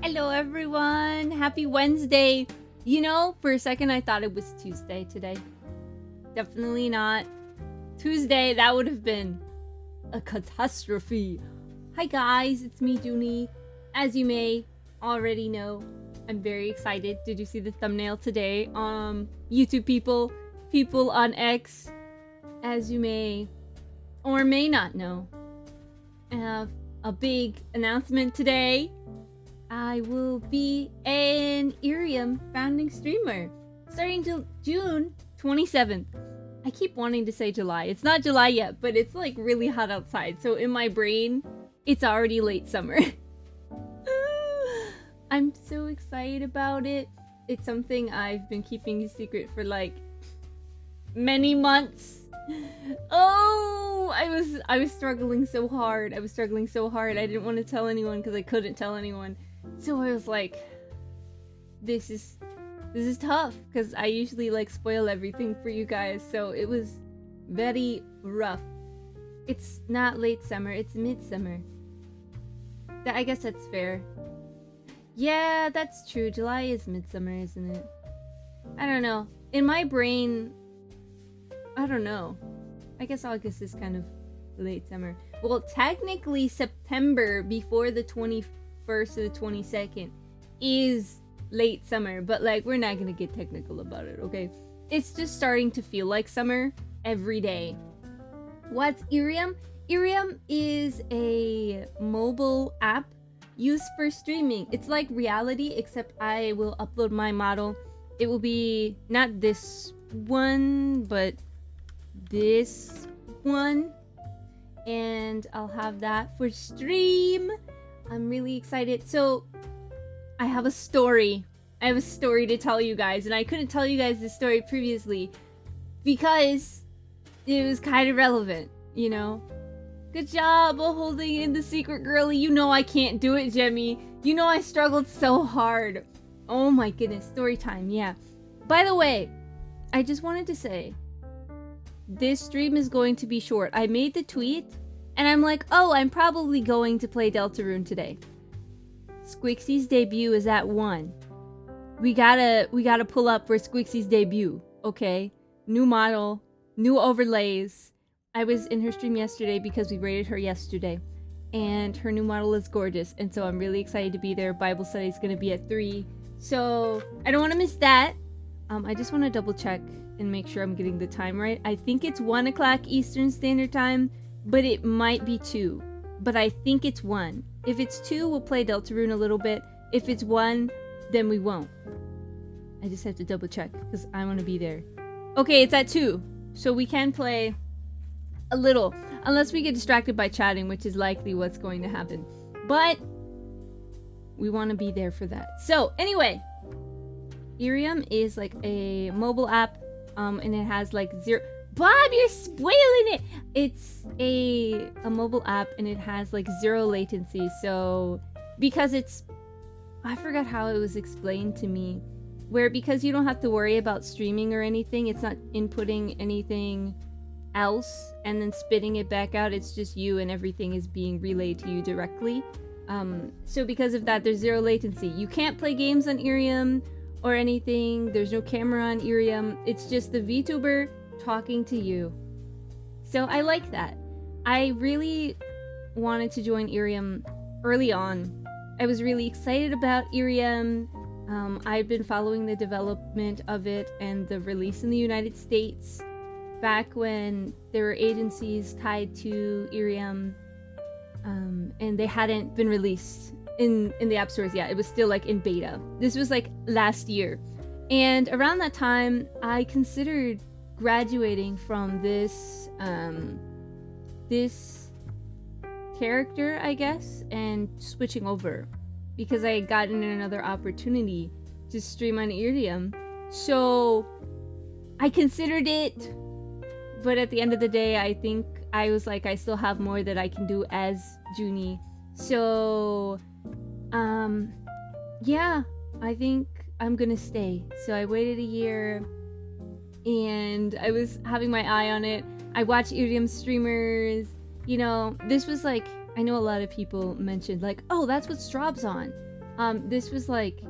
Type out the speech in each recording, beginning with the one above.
Hello everyone! Happy Wednesday! You know, for a second I thought it was Tuesday today. Definitely not. Tuesday, that would have been a catastrophe. Hi guys, it's me, Junie. As you may already know, I'm very excited. Did you see the thumbnail today? YouTube people on X, as you may or may not know, I have a big announcement today. I will be an IRIAM founding streamer starting June 27th. I keep wanting to say July. It's not July yet, but it's like really hot outside. So in my brain, it's already late summer. I'm so excited about it. It's something I've been keeping a secret for like many months. Oh, I was struggling so hard. I didn't want to tell anyone because I couldn't tell anyone. So I was like, this is tough because I usually like spoil everything for you guys. So it was very rough. It's not late summer, it's midsummer. I guess that's fair. Yeah, that's true. July is midsummer, isn't it? I don't know. In my brain, I don't know. I guess August is kind of late summer. Well, technically September before the 21st or the 22nd is late summer, but like we're not gonna get technical about it, okay? It's just starting to feel like summer every day. What's IRIAM? IRIAM is a mobile app used for streaming. It's like reality, except I will upload my model. It will be not this one, but this one, and I'll have that for stream. I'm really excited. So I have a story. I have a story to tell you guys, and I couldn't tell you guys this story previously because it was kind of relevant, you know? Good job holding in the secret, girly. You know I can't do it, Jemmy. You know I struggled so hard. Oh my goodness, story time, yeah. By the way, I just wanted to say, this stream is going to be short. I made the tweet, and I'm like, oh, I'm probably going to play Deltarune today. Squixie's debut is at 1. We gotta pull up for Squixie's debut, okay? New model, new overlays. I was in her stream yesterday because we rated her yesterday, and her new model is gorgeous, and so I'm really excited to be there. Bible study is gonna be at 3, so I don't want to miss that. I just want to double check and make sure I'm getting the time right. I think it's 1 o'clock Eastern Standard Time, but it might be 2. But I think it's 1. If it's 2, we'll play Deltarune a little bit. If it's 1, then we won't. I just have to double check because I want to be there. Okay, it's at 2. So we can play a little. Unless we get distracted by chatting, which is likely what's going to happen. But we want to be there for that. So anyway, IRIAM is like a mobile app. And it has like zero... Bob, you're spoiling it! It's a mobile app, and it has like 0 latency. So because it's... I forgot how it was explained to me. Where because you don't have to worry about streaming or anything, it's not inputting anything else and then spitting it back out. It's just you, and everything is being relayed to you directly. So because of that, there's 0 latency. You can't play games on IRIAM or anything. There's no camera on IRIAM. It's just the VTuber talking to you. So I like that. I really wanted to join IRIAM early on. I was really excited about IRIAM. I've been following the development of it and the release in the United States back when there were agencies tied to IRIAM, and they hadn't been released in the app stores yet. It was still like in beta. This was like last year, and around that time I considered graduating from this this character, I guess, and switching over because I had gotten another opportunity to stream on IRIAM. So I considered it, but at the end of the day, I think I was like, I still have more that I can do as Junie. So yeah, I think I'm gonna stay. So I waited a year, and I was having my eye on it. I watch IRIAM streamers. You know, this was like, I know a lot of people mentioned like, oh, that's what Straub's on. This was like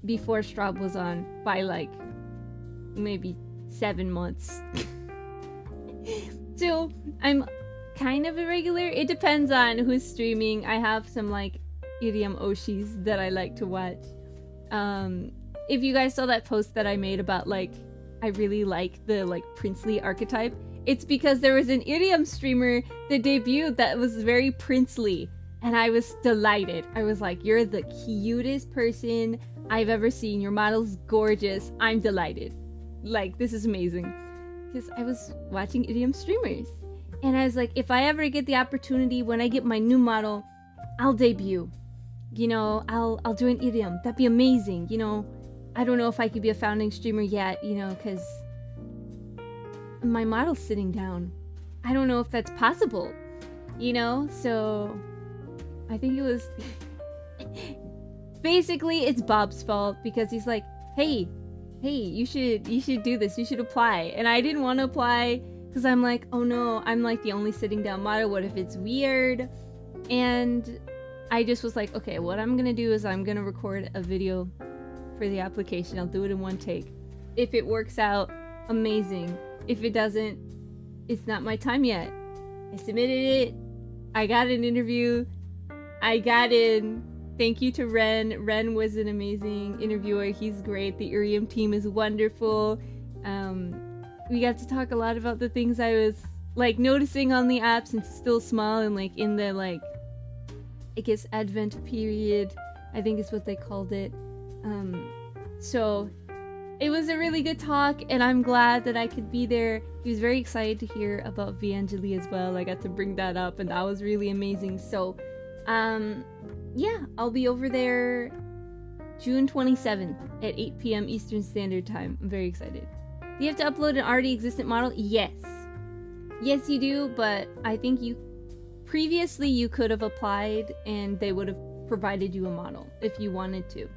before Straub was on by like maybe 7 months. So I'm kind of a regular. It depends on who's streaming. I have some like IRIAM Oshis that I like to watch. If you guys saw that post that I made about like I really like the like princely archetype, it's because there was an IRIAM streamer that debuted that was very princely, and I was delighted. I was like, you're the cutest person I've ever seen. Your model's gorgeous. I'm delighted. Like, this is amazing. Because I was watching IRIAM streamers, and I was like, if I ever get the opportunity when I get my new model, I'll debut. You know, I'll join IRIAM. That'd be amazing. You know, I don't know if I could be a founding streamer yet, you know, because my model's sitting down. I don't know if that's possible, you know? So I think it was basically it's Bob's fault, because he's like, hey, you should do this. You should apply. And I didn't want to apply because I'm like, oh no, I'm like the only sitting down model. What if it's weird? And I just was like, okay, what I'm gonna do is I'm gonna record a video for the application. I'll do it in one take. If it works out, amazing. If it doesn't, it's not my time yet. I submitted it. I got an interview. I got in. Thank you to Ren. Ren was an amazing interviewer. He's great. The IRIAM team is wonderful. We got to talk a lot about the things I was like noticing on the app, since it's still small and like in the like, I guess, advent period, I think is what they called it. So it was a really good talk, and I'm glad that I could be there. He was very excited to hear about VAngeli as well. I got to bring that up, and that was really amazing. So yeah, I'll be over there June 27th at 8 p.m. Eastern Standard Time. I'm very excited. Do you have to upload an already existent model? Yes. Yes, you do, but I think previously you could have applied and they would have provided you a model if you wanted to.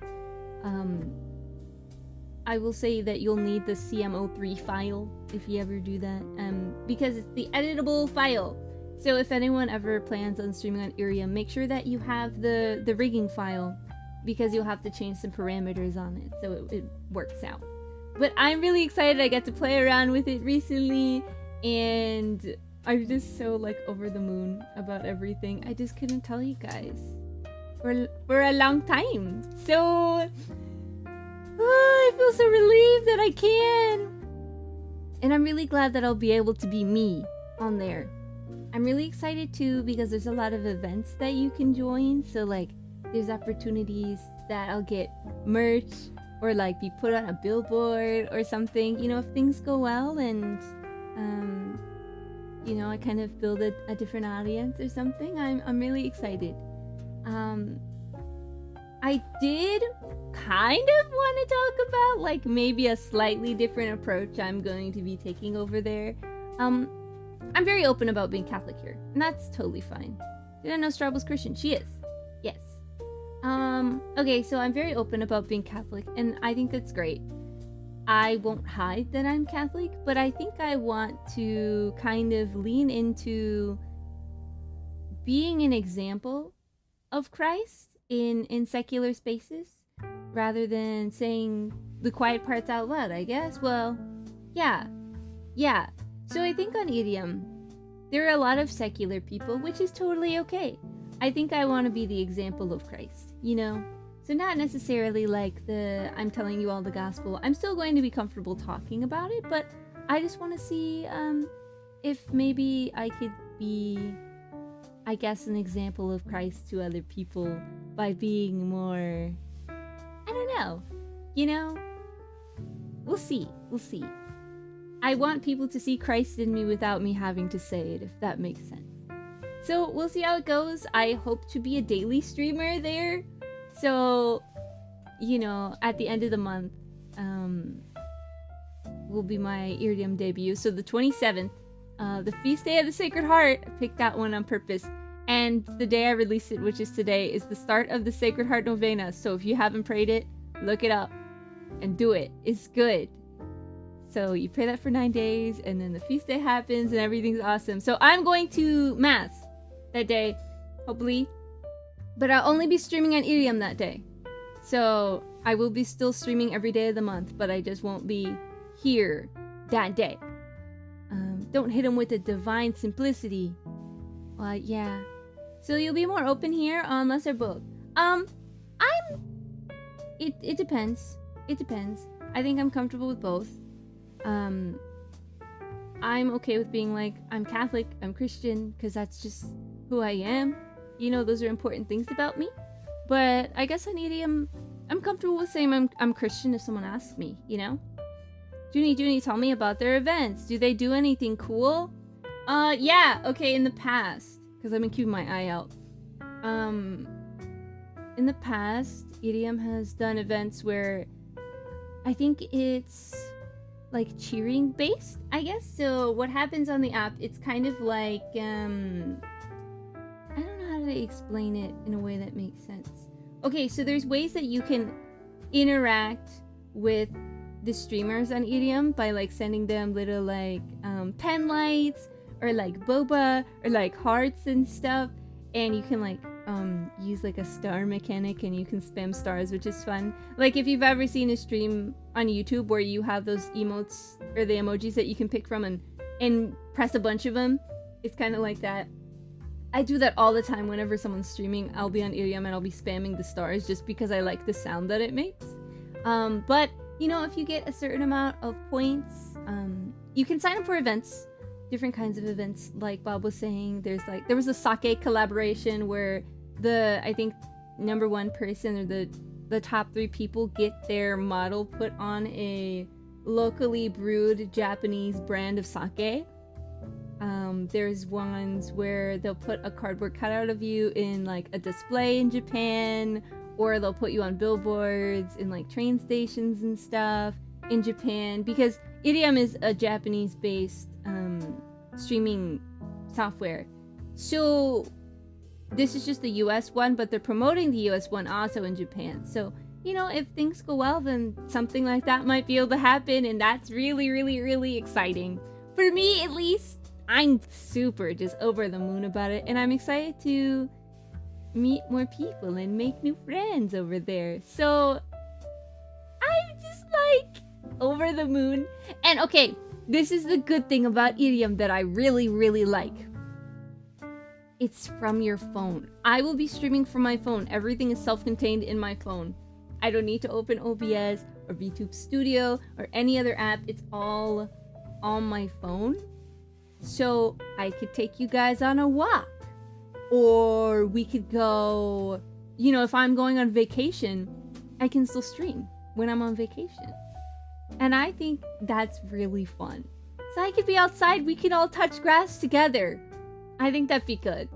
I will say that you'll need the CM03 file if you ever do that, because it's the editable file. So if anyone ever plans on streaming on IRIAM, make sure that you have the rigging file, because you'll have to change some parameters on it so it works out. But I'm really excited. I got to play around with it recently, and I'm just so like over the moon about everything. I just couldn't tell you guys for a long time. So I feel so relieved that I can. And I'm really glad that I'll be able to be me on there. I'm really excited too, because there's a lot of events that you can join. So like there's opportunities that I'll get merch or like be put on a billboard or something, you know, if things go well, and you know, I kind of build a different audience or something. I'm really excited. I did kind of want to talk about like maybe a slightly different approach I'm going to be taking over there. I'm very open about being Catholic here, and that's totally fine. Did I know Straub was Christian? She is. Yes. Okay, so I'm very open about being Catholic, and I think that's great. I won't hide that I'm Catholic, but I think I want to kind of lean into being an example of Christ in secular spaces, rather than saying the quiet parts out loud, I guess. Well, yeah. So I think on IRIAM, there are a lot of secular people, which is totally okay. I think I want to be the example of Christ, you know? So not necessarily like I'm telling you all the gospel. I'm still going to be comfortable talking about it, but I just want to see if maybe I could be, I guess, an example of Christ to other people by being more, I don't know, you know? We'll see. I want people to see Christ in me without me having to say it, if that makes sense. So we'll see how it goes. I hope to be a daily streamer there. So, you know, at the end of the month, will be my IRIAM debut. So the 27th, the Feast Day of the Sacred Heart, I picked that one on purpose. And the day I released it, which is today, is the start of the Sacred Heart Novena. So if you haven't prayed it, look it up and do it. It's good. So you pray that for 9 days, and then the feast day happens, and everything's awesome. So I'm going to Mass that day, hopefully. But I'll only be streaming on IRIAM that day. So I will be still streaming every day of the month, but I just won't be here that day. Don't hit him with the divine simplicity. Yeah. So you'll be more open here on lesser book. It depends. It depends. I think I'm comfortable with both. I'm okay with being like, I'm Catholic, I'm Christian, because that's just who I am. You know, those are important things about me. But I guess on IRIAM, I'm comfortable with saying I'm Christian if someone asks me, you know? Junie, tell me about their events. Do they do anything cool? Yeah, okay, in the past, because I've been keeping my eye out. In the past, IRIAM has done events where I think it's like cheering based, I guess. So what happens on the app, it's kind of like, I don't know how to explain it in a way that makes sense. Okay, so there's ways that you can interact with the streamers on IRIAM by like sending them little like pen lights or like boba or like hearts and stuff, and you can like use like a star mechanic and you can spam stars, which is fun. Like if you've ever seen a stream on YouTube where you have those emotes or the emojis that you can pick from and press a bunch of them, it's kind of like that. I do that all the time whenever someone's streaming. I'll be on IRIAM and I'll be spamming the stars just because I like the sound that it makes. But you know, if you get a certain amount of points, you can sign up for events, different kinds of events. Like Bob was saying, there was a sake collaboration where I think #1 person or the top 3 people get their model put on a locally brewed Japanese brand of sake. There's ones where they'll put a cardboard cutout of you in like a display in Japan, or they'll put you on billboards in like train stations and stuff in Japan, because IRIAM is a Japanese-based streaming software. So this is just the US one, but they're promoting the US one also in Japan. So, you know, if things go well, then something like that might be able to happen, and that's really, really, really exciting. For me, at least, I'm super just over the moon about it, and I'm excited to meet more people and make new friends over there. So I'm just like over the moon. And okay, this is the good thing about IRIAM that I really, really like. It's from your phone. I will be streaming from my phone. Everything is self-contained in my phone. I don't need to open OBS or VTube Studio or any other app. It's all on my phone. So I could take you guys on a walk. Or we could go, you know, if I'm going on vacation, I can still stream when I'm on vacation. And I think that's really fun. So I could be outside, we could all touch grass together. I think that'd be good.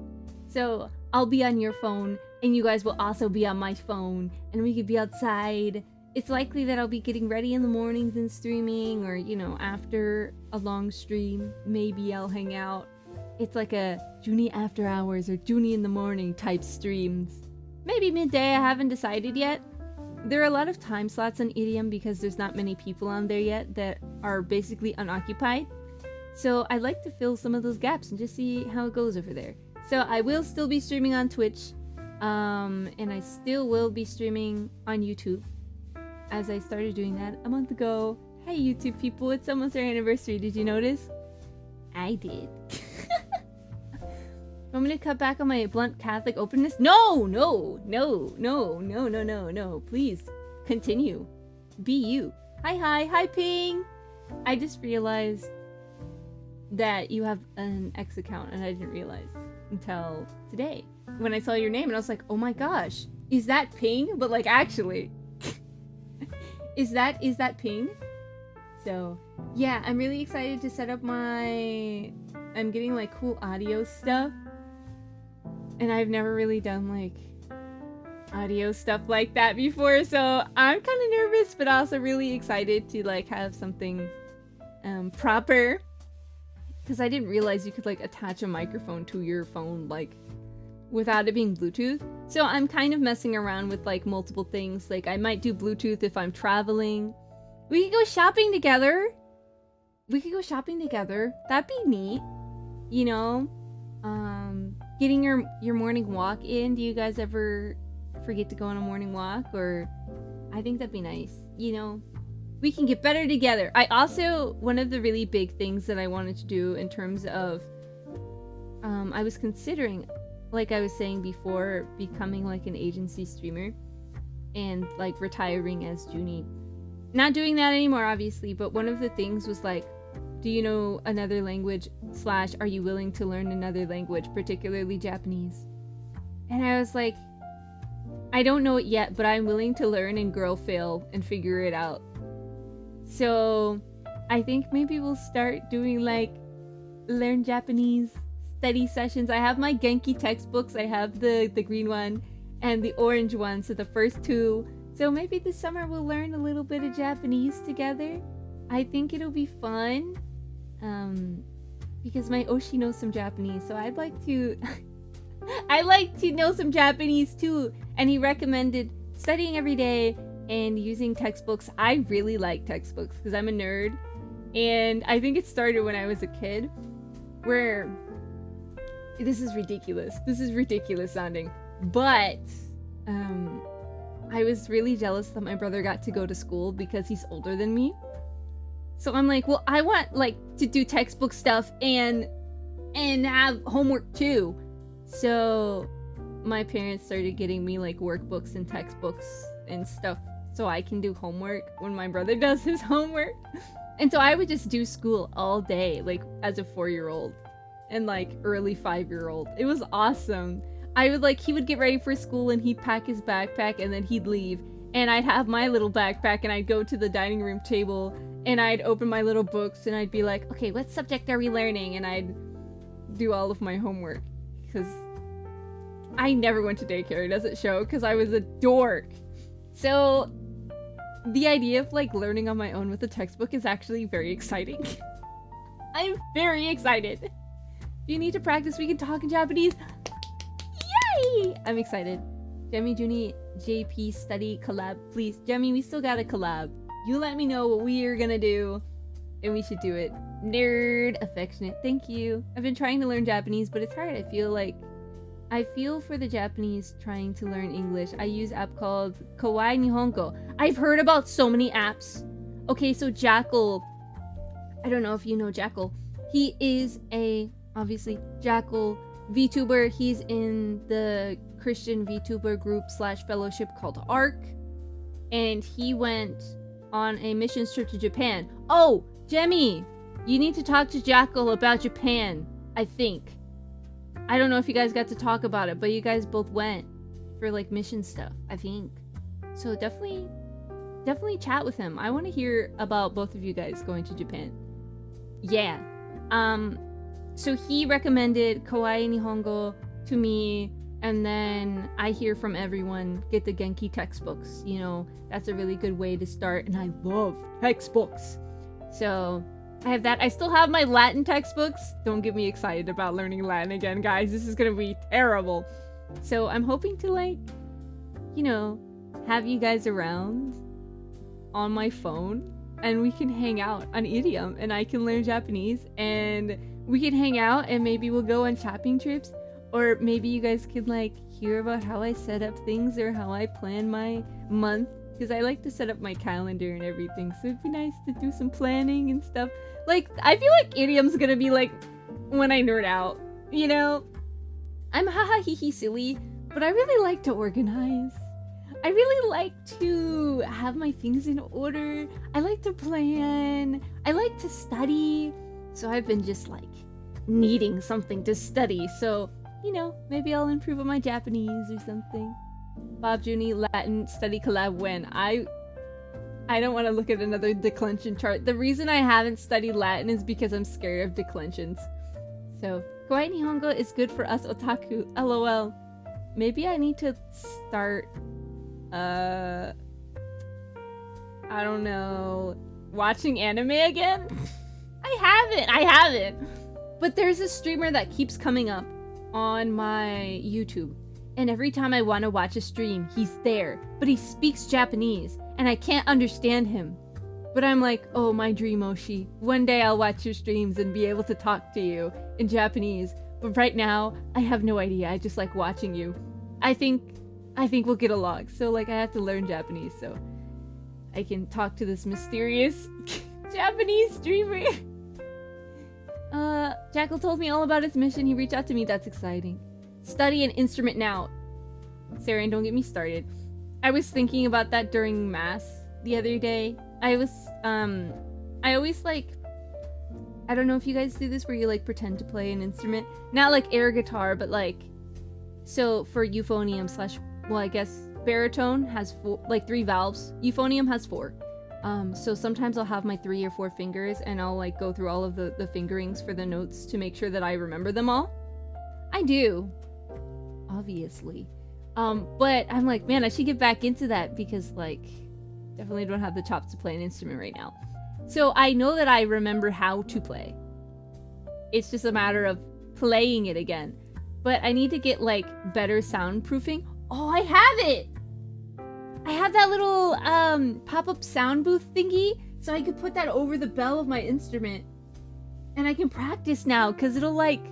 So I'll be on your phone, and you guys will also be on my phone, and we could be outside. It's likely that I'll be getting ready in the mornings and streaming, or, you know, after a long stream, maybe I'll hang out. It's like a Junie after hours or Junie in the morning type streams. Maybe midday, I haven't decided yet. There are a lot of time slots on IRIAM because there's not many people on there yet that are basically unoccupied. So I'd like to fill some of those gaps and just see how it goes over there. So I will still be streaming on Twitch, and I still will be streaming on YouTube, as I started doing that a month ago. Hey YouTube people, it's almost our anniversary. Did you notice? I did. Want me to cut back on my blunt Catholic openness? No! Please, continue. Be you. Hi, Ping! I just realized that you have an X account, and I didn't realize until today. When I saw your name, and I was like, oh my gosh, is that Ping? But like, actually, is that Ping? So, yeah, I'm really excited to set up I'm getting like cool audio stuff. And I've never really done like audio stuff like that before, so I'm kind of nervous, but also really excited to like have something proper, because I didn't realize you could like attach a microphone to your phone like without it being Bluetooth. So I'm kind of messing around with like multiple things. Like I might do Bluetooth if I'm traveling. We could go shopping together. That'd be neat, you know. getting your morning walk in. Do you guys ever forget to go on a morning walk? Or I think that'd be nice. You know, we can get better together. I also, one of the really big things that I wanted to do in terms of, I was considering, like I was saying before, becoming like an agency streamer and like retiring as Junie. Not doing that anymore, obviously, but one of the things was like, do you know another language / are you willing to learn another language, particularly Japanese? And I was like, I don't know it yet, but I'm willing to learn and girl fail and figure it out. So I think maybe we'll start doing like learn Japanese study sessions. I have my Genki textbooks. I have the green one and the orange one, so the first two. So maybe this summer we'll learn a little bit of Japanese together. I think it'll be fun. Because my Oshi knows some Japanese, so I'd like to I like to know some Japanese too. And he recommended studying every day and using textbooks. I really like textbooks because I'm a nerd. And I think it started when I was a kid, where this is ridiculous. This is ridiculous sounding. But I was really jealous that my brother got to go to school because he's older than me. So I'm like, well, I want like to do textbook stuff and have homework too. So my parents started getting me like workbooks and textbooks and stuff so I can do homework when my brother does his homework. And so I would just do school all day, like as a 4-year-old and like early 5-year-old. It was awesome. I would like, he would get ready for school and he'd pack his backpack and then he'd leave. And I'd have my little backpack and I'd go to the dining room table and I'd open my little books and I'd be like, okay, what subject are we learning? And I'd do all of my homework because I never went to daycare, does it show? Because I was a dork. So the idea of like learning on my own with a textbook is actually very exciting. I'm very excited. If you need to practice, we can talk in Japanese. Yay! I'm excited. Jemmy, Junie, JP study collab, please. Jemmy, we still got a collab. You let me know what we are gonna do, and we should do it. Nerd affectionate. Thank you. I've been trying to learn Japanese, but it's hard. I feel for the Japanese trying to learn English. I use an app called Kawaii Nihongo. I've heard about so many apps. Okay, so Jackal. I don't know if you know Jackal. He is obviously, Jackal VTuber. He's in the Christian VTuber group / fellowship called ARC. And he went on a mission trip to Japan. Oh, Jemmy, you need to talk to Jackal about Japan, I think. I don't know if you guys got to talk about it, but you guys both went for like mission stuff, I think. So definitely chat with him. I want to hear about both of you guys going to Japan. Yeah. So he recommended Kawaii Nihongo to me, and then I hear from everyone, get the Genki textbooks. You know, that's a really good way to start, and I love textbooks. So I have that. I still have my Latin textbooks. Don't get me excited about learning Latin again, guys. This is gonna be terrible. So I'm hoping to like, you know, have you guys around on my phone and we can hang out on IRIAM and I can learn Japanese and we can hang out and maybe we'll go on shopping trips, or maybe you guys could like hear about how I set up things or how I plan my month, because I like to set up my calendar and everything. So it'd be nice to do some planning and stuff. Like, I feel like IRIAM's gonna be like when I nerd out, you know? I'm haha hee hee silly, but I really like to organize. I really like to have my things in order. I like to plan. I like to study. So I've been just like needing something to study. So, you know, maybe I'll improve on my Japanese or something. Bob Junie Latin study collab when? I don't want to look at another declension chart. The reason I haven't studied Latin is because I'm scared of declensions. So, Kawaii Nihongo is good for us otaku. LOL. Maybe I need to start, I don't know, watching anime again? I haven't. But there's a streamer that keeps coming up on my YouTube. And every time I want to watch a stream, he's there. But he speaks Japanese, and I can't understand him. But I'm like, oh, my dream, Oshi. One day I'll watch your streams and be able to talk to you in Japanese. But right now, I have no idea. I just like watching you. I think we'll get along. So like I have to learn Japanese so I can talk to this mysterious Japanese streamer. Jackal told me all about his mission. He reached out to me. That's exciting. Study an instrument now. Sarah, don't get me started. I was thinking about that during mass the other day. I always like, I don't know if you guys do this where you like pretend to play an instrument. Not like air guitar, but like, so for euphonium slash, well, I guess baritone has 3 valves. Euphonium has 4. So sometimes I'll have my 3 or 4 fingers and I'll like go through all of the fingerings for the notes to make sure that I remember them all. I do. Obviously. But I'm like, man, I should get back into that because like, definitely don't have the chops to play an instrument right now. So I know that I remember how to play. It's just a matter of playing it again. But I need to get like better soundproofing. Oh, I have it! I have that little pop-up sound booth thingy, so I could put that over the bell of my instrument. And I can practice now, because it'll like...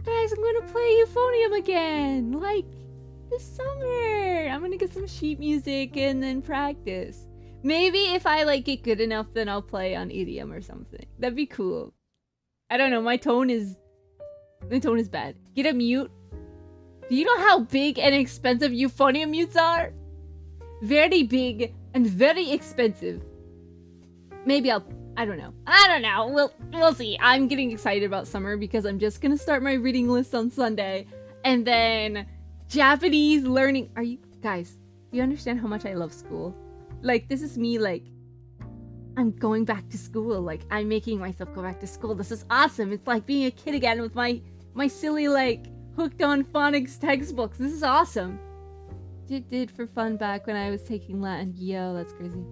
Guys, I'm gonna play euphonium again! Like, this summer! I'm gonna get some sheet music and then practice. Maybe if I like get good enough, then I'll play on IRIAM or something. That'd be cool. I don't know, my tone is bad. Get a mute. Do you know how big and expensive euphonium mutes are? Very big and very expensive. Maybe I don't know. We'll see. I'm getting excited about summer because I'm just gonna start my reading list on Sunday. And then Japanese learning. Are you guys, do you understand how much I love school? Like, this is me like, I'm going back to school. Like, I'm making myself go back to school. This is awesome. It's like being a kid again with my silly like hooked on phonics textbooks. This is awesome. Did for fun back when I was taking Latin. Yo, that's crazy.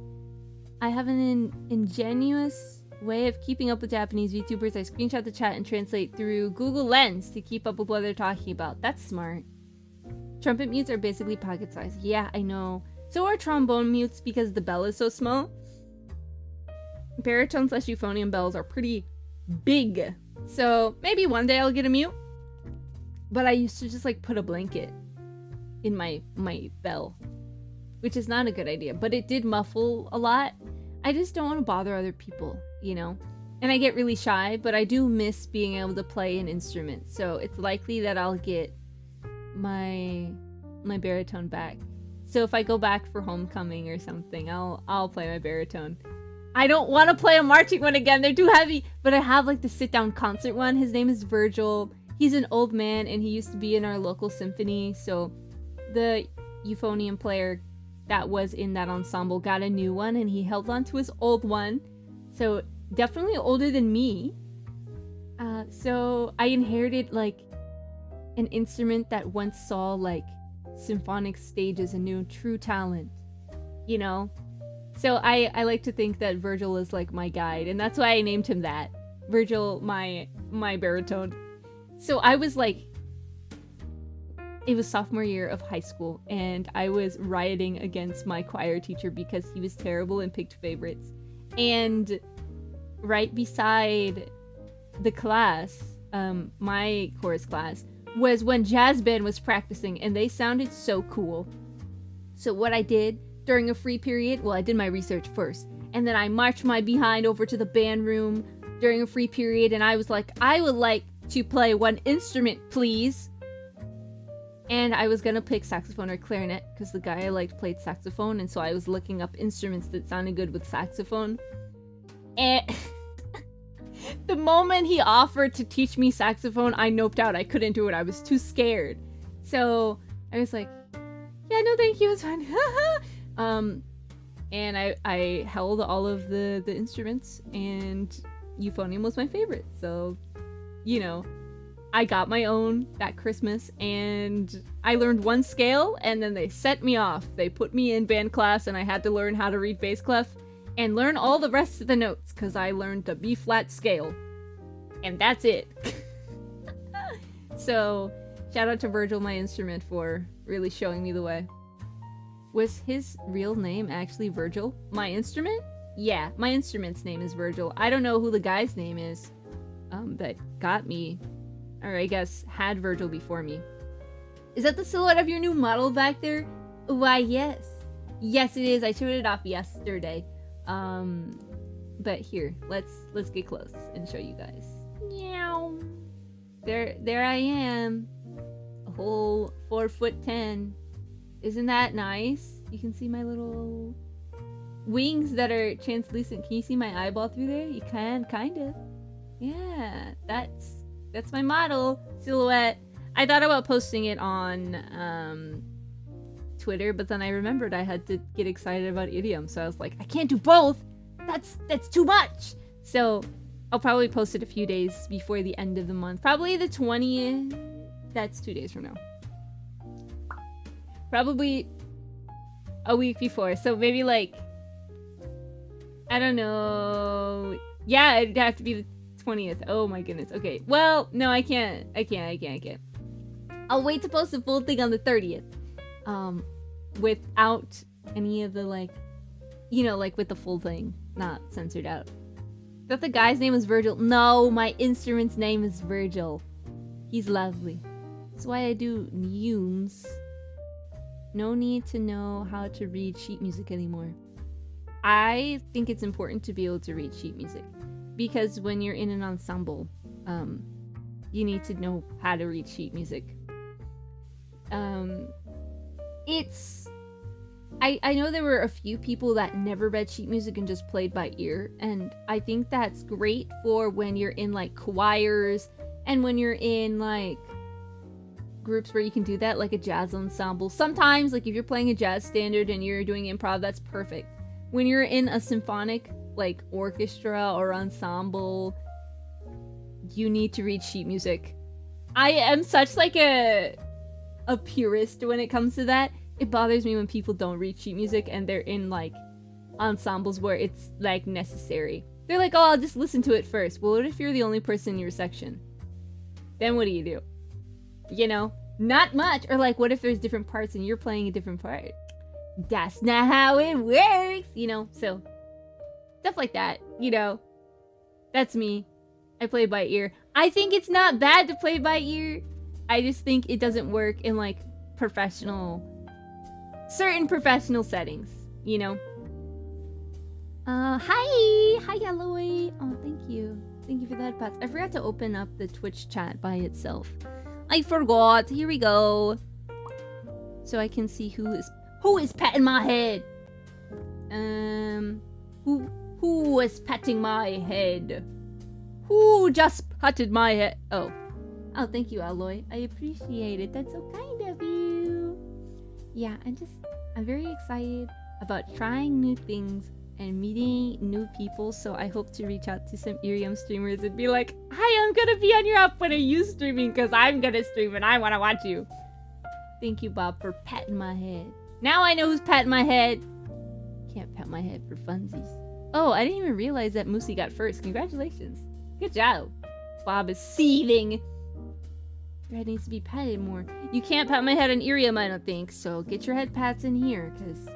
I have an ingenious way of keeping up with Japanese VTubers. I screenshot the chat and translate through Google Lens to keep up with what they're talking about. That's smart. Trumpet mutes are basically pocket size. Yeah, I know. So are trombone mutes because the bell is so small. Baritone slash euphonium bells are pretty big. So maybe one day I'll get a mute. But I used to just like put a blanket in my bell, which is not a good idea, but it did muffle a lot. I just don't want to bother other people, you know? And I get really shy, but I do miss being able to play an instrument. So it's likely that I'll get my baritone back. So if I go back for homecoming or something, I'll play my baritone. I don't want to play a marching one again. They're too heavy. But I have like the sit-down concert one. His name is Virgil. He's an old man and he used to be in our local symphony. So the euphonium player that was in that ensemble got a new one and he held on to his old one. So definitely older than me. So I inherited like an instrument that once saw like symphonic stages and knew true talent, you know? So I like to think that Virgil is like my guide, and that's why I named him that. Virgil, my baritone. So I was like, it was sophomore year of high school, and I was rioting against my choir teacher because he was terrible and picked favorites. And right beside the class, my chorus class, was when jazz band was practicing, and they sounded so cool. So what I did during a free period, well, I did my research first, and then I marched my behind over to the band room during a free period, and I was like, I would like to play one instrument, please. And I was gonna pick saxophone or clarinet, because the guy I liked played saxophone, and so I was looking up instruments that sounded good with saxophone. And the moment he offered to teach me saxophone, I noped out. I couldn't do it. I was too scared. So I was like, yeah, no thank you, it's fine. And I held all of the instruments, and euphonium was my favorite. So, you know, I got my own that Christmas, and I learned one scale, and then they set me off. They put me in band class, and I had to learn how to read bass clef and learn all the rest of the notes, because I learned the B flat scale. And that's it. So, shout out to Virgil, my instrument, for really showing me the way. Was his real name actually Virgil? My instrument? Yeah, my instrument's name is Virgil. I don't know who the guy's name is. that got me, or I guess had Virgil before me. Is that the silhouette of your new model back there? Why, yes. Yes, it is. I showed it off yesterday. But here, let's get close and show you guys. Meow. There I am. A whole 4'10". Isn't that nice? You can see my little wings that are translucent. Can you see my eyeball through there? You can, kind of. Yeah, that's my model silhouette. I thought about posting it on Twitter, but then I remembered I had to get excited about IRIAM, so I was like, I can't do both. That's too much. So I'll probably post it a few days before the end of the month. Probably the 20th. That's 2 days from now. Probably a week before. So maybe like, I don't know. Yeah, it'd have to be the 20th. Oh my goodness. Okay. Well, no, I can't. I'll wait to post the full thing on the 30th. Without any of the like, like with the full thing, not censored out. Thought the guy's name was Virgil. No, my instrument's name is Virgil. He's lovely. That's why I do neumes. No need to know how to read sheet music anymore. I think it's important to be able to read sheet music because when you're in an ensemble, you need to know how to read sheet music. I know there were a few people that never read sheet music and just played by ear, and I think that's great for when you're in like choirs and when you're in like groups where you can do that, like a jazz ensemble. Sometimes, like if you're playing a jazz standard and you're doing improv, that's perfect. When you're in a symphonic like orchestra or ensemble, you need to read sheet music. I am such like a purist when it comes to that. It bothers me when people don't read sheet music and they're in like ensembles where it's like necessary. They're like, oh, I'll just listen to it first. Well, what if you're the only person in your section? Then what do? Not much. Or like, what if there's different parts and you're playing a different part? That's not how it works, so stuff like that, that's me. I play by ear. I think it's not bad to play by ear. I just think it doesn't work in like certain professional settings, Hi Aloy. Oh, thank you for that, Pat. I forgot to open up the Twitch chat by itself. I forgot. Here we go. So I can see who is patting my head. Who is patting my head? Who just patted my head? Oh, thank you, Aloy. I appreciate it. That's so kind of you. Yeah, I'm very excited about trying new things and meeting new people, so I hope to reach out to some IRIAM streamers and be like, hi, I'm gonna be on your app when you streaming because I'm gonna stream and I want to watch you. Thank you, Bob, for patting my head. Now I know who's patting my head. Can't pat my head for funsies. Oh, I didn't even realize that Moosey got first. Congratulations. Good job. Bob is seething. Your head needs to be patted more. You can't pat my head on IRIAM, I don't think, so get your head pats in here, because...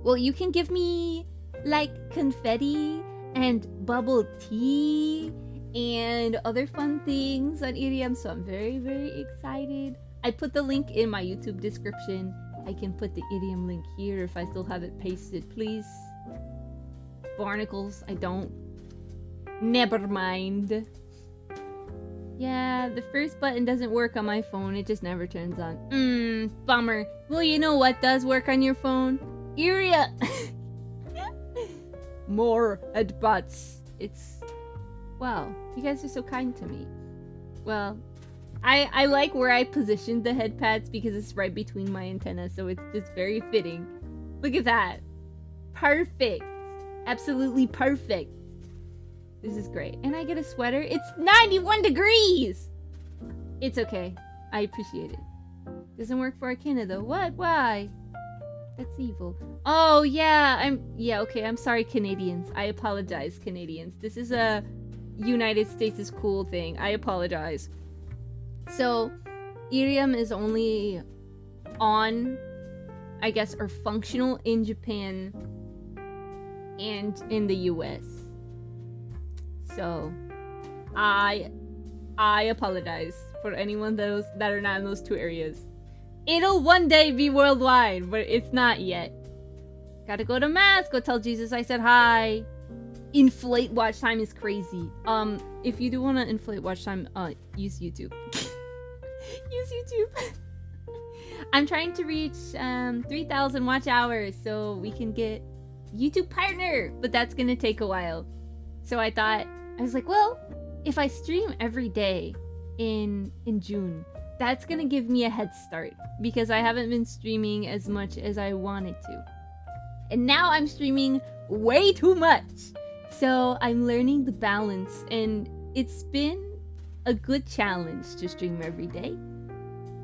Well, you can give me, like, confetti and bubble tea and other fun things on IRIAM, so I'm very, very excited. I put the link in my YouTube description. I can put the IRIAM link here if I still have it pasted, please. Barnacles, I don't. Never mind. Yeah, the first button doesn't work on my phone. It just never turns on. Bummer. Well, you know what does work on your phone? IRIAM. More headbutts. It's... Wow, you guys are so kind to me. Well, I like where I positioned the head pads because it's right between my antennas, so it's just very fitting. Look at that. Perfect. Absolutely perfect. This is great. And I get a sweater. It's 91 degrees! It's okay. I appreciate it. Doesn't work for Akina though. What? Why? That's evil. Oh, yeah. Okay. I'm sorry, Canadians. I apologize, Canadians. This is a United States is cool thing. I apologize. So, IRIAM is only on, I guess, or functional in Japan and in the US. So, I apologize for anyone that are not in those two areas. It'll one day be worldwide, but it's not yet. Gotta go to mass, go tell Jesus I said hi. Inflate watch time is crazy. If you do want to inflate watch time, use YouTube. Use YouTube. I'm trying to reach 3,000 watch hours so we can get YouTube partner, but that's gonna take a while. So I was like, well, if I stream every day in June, that's gonna give me a head start because I haven't been streaming as much as I wanted to. And now I'm streaming way too much. So I'm learning the balance, and it's been a good challenge to stream every day.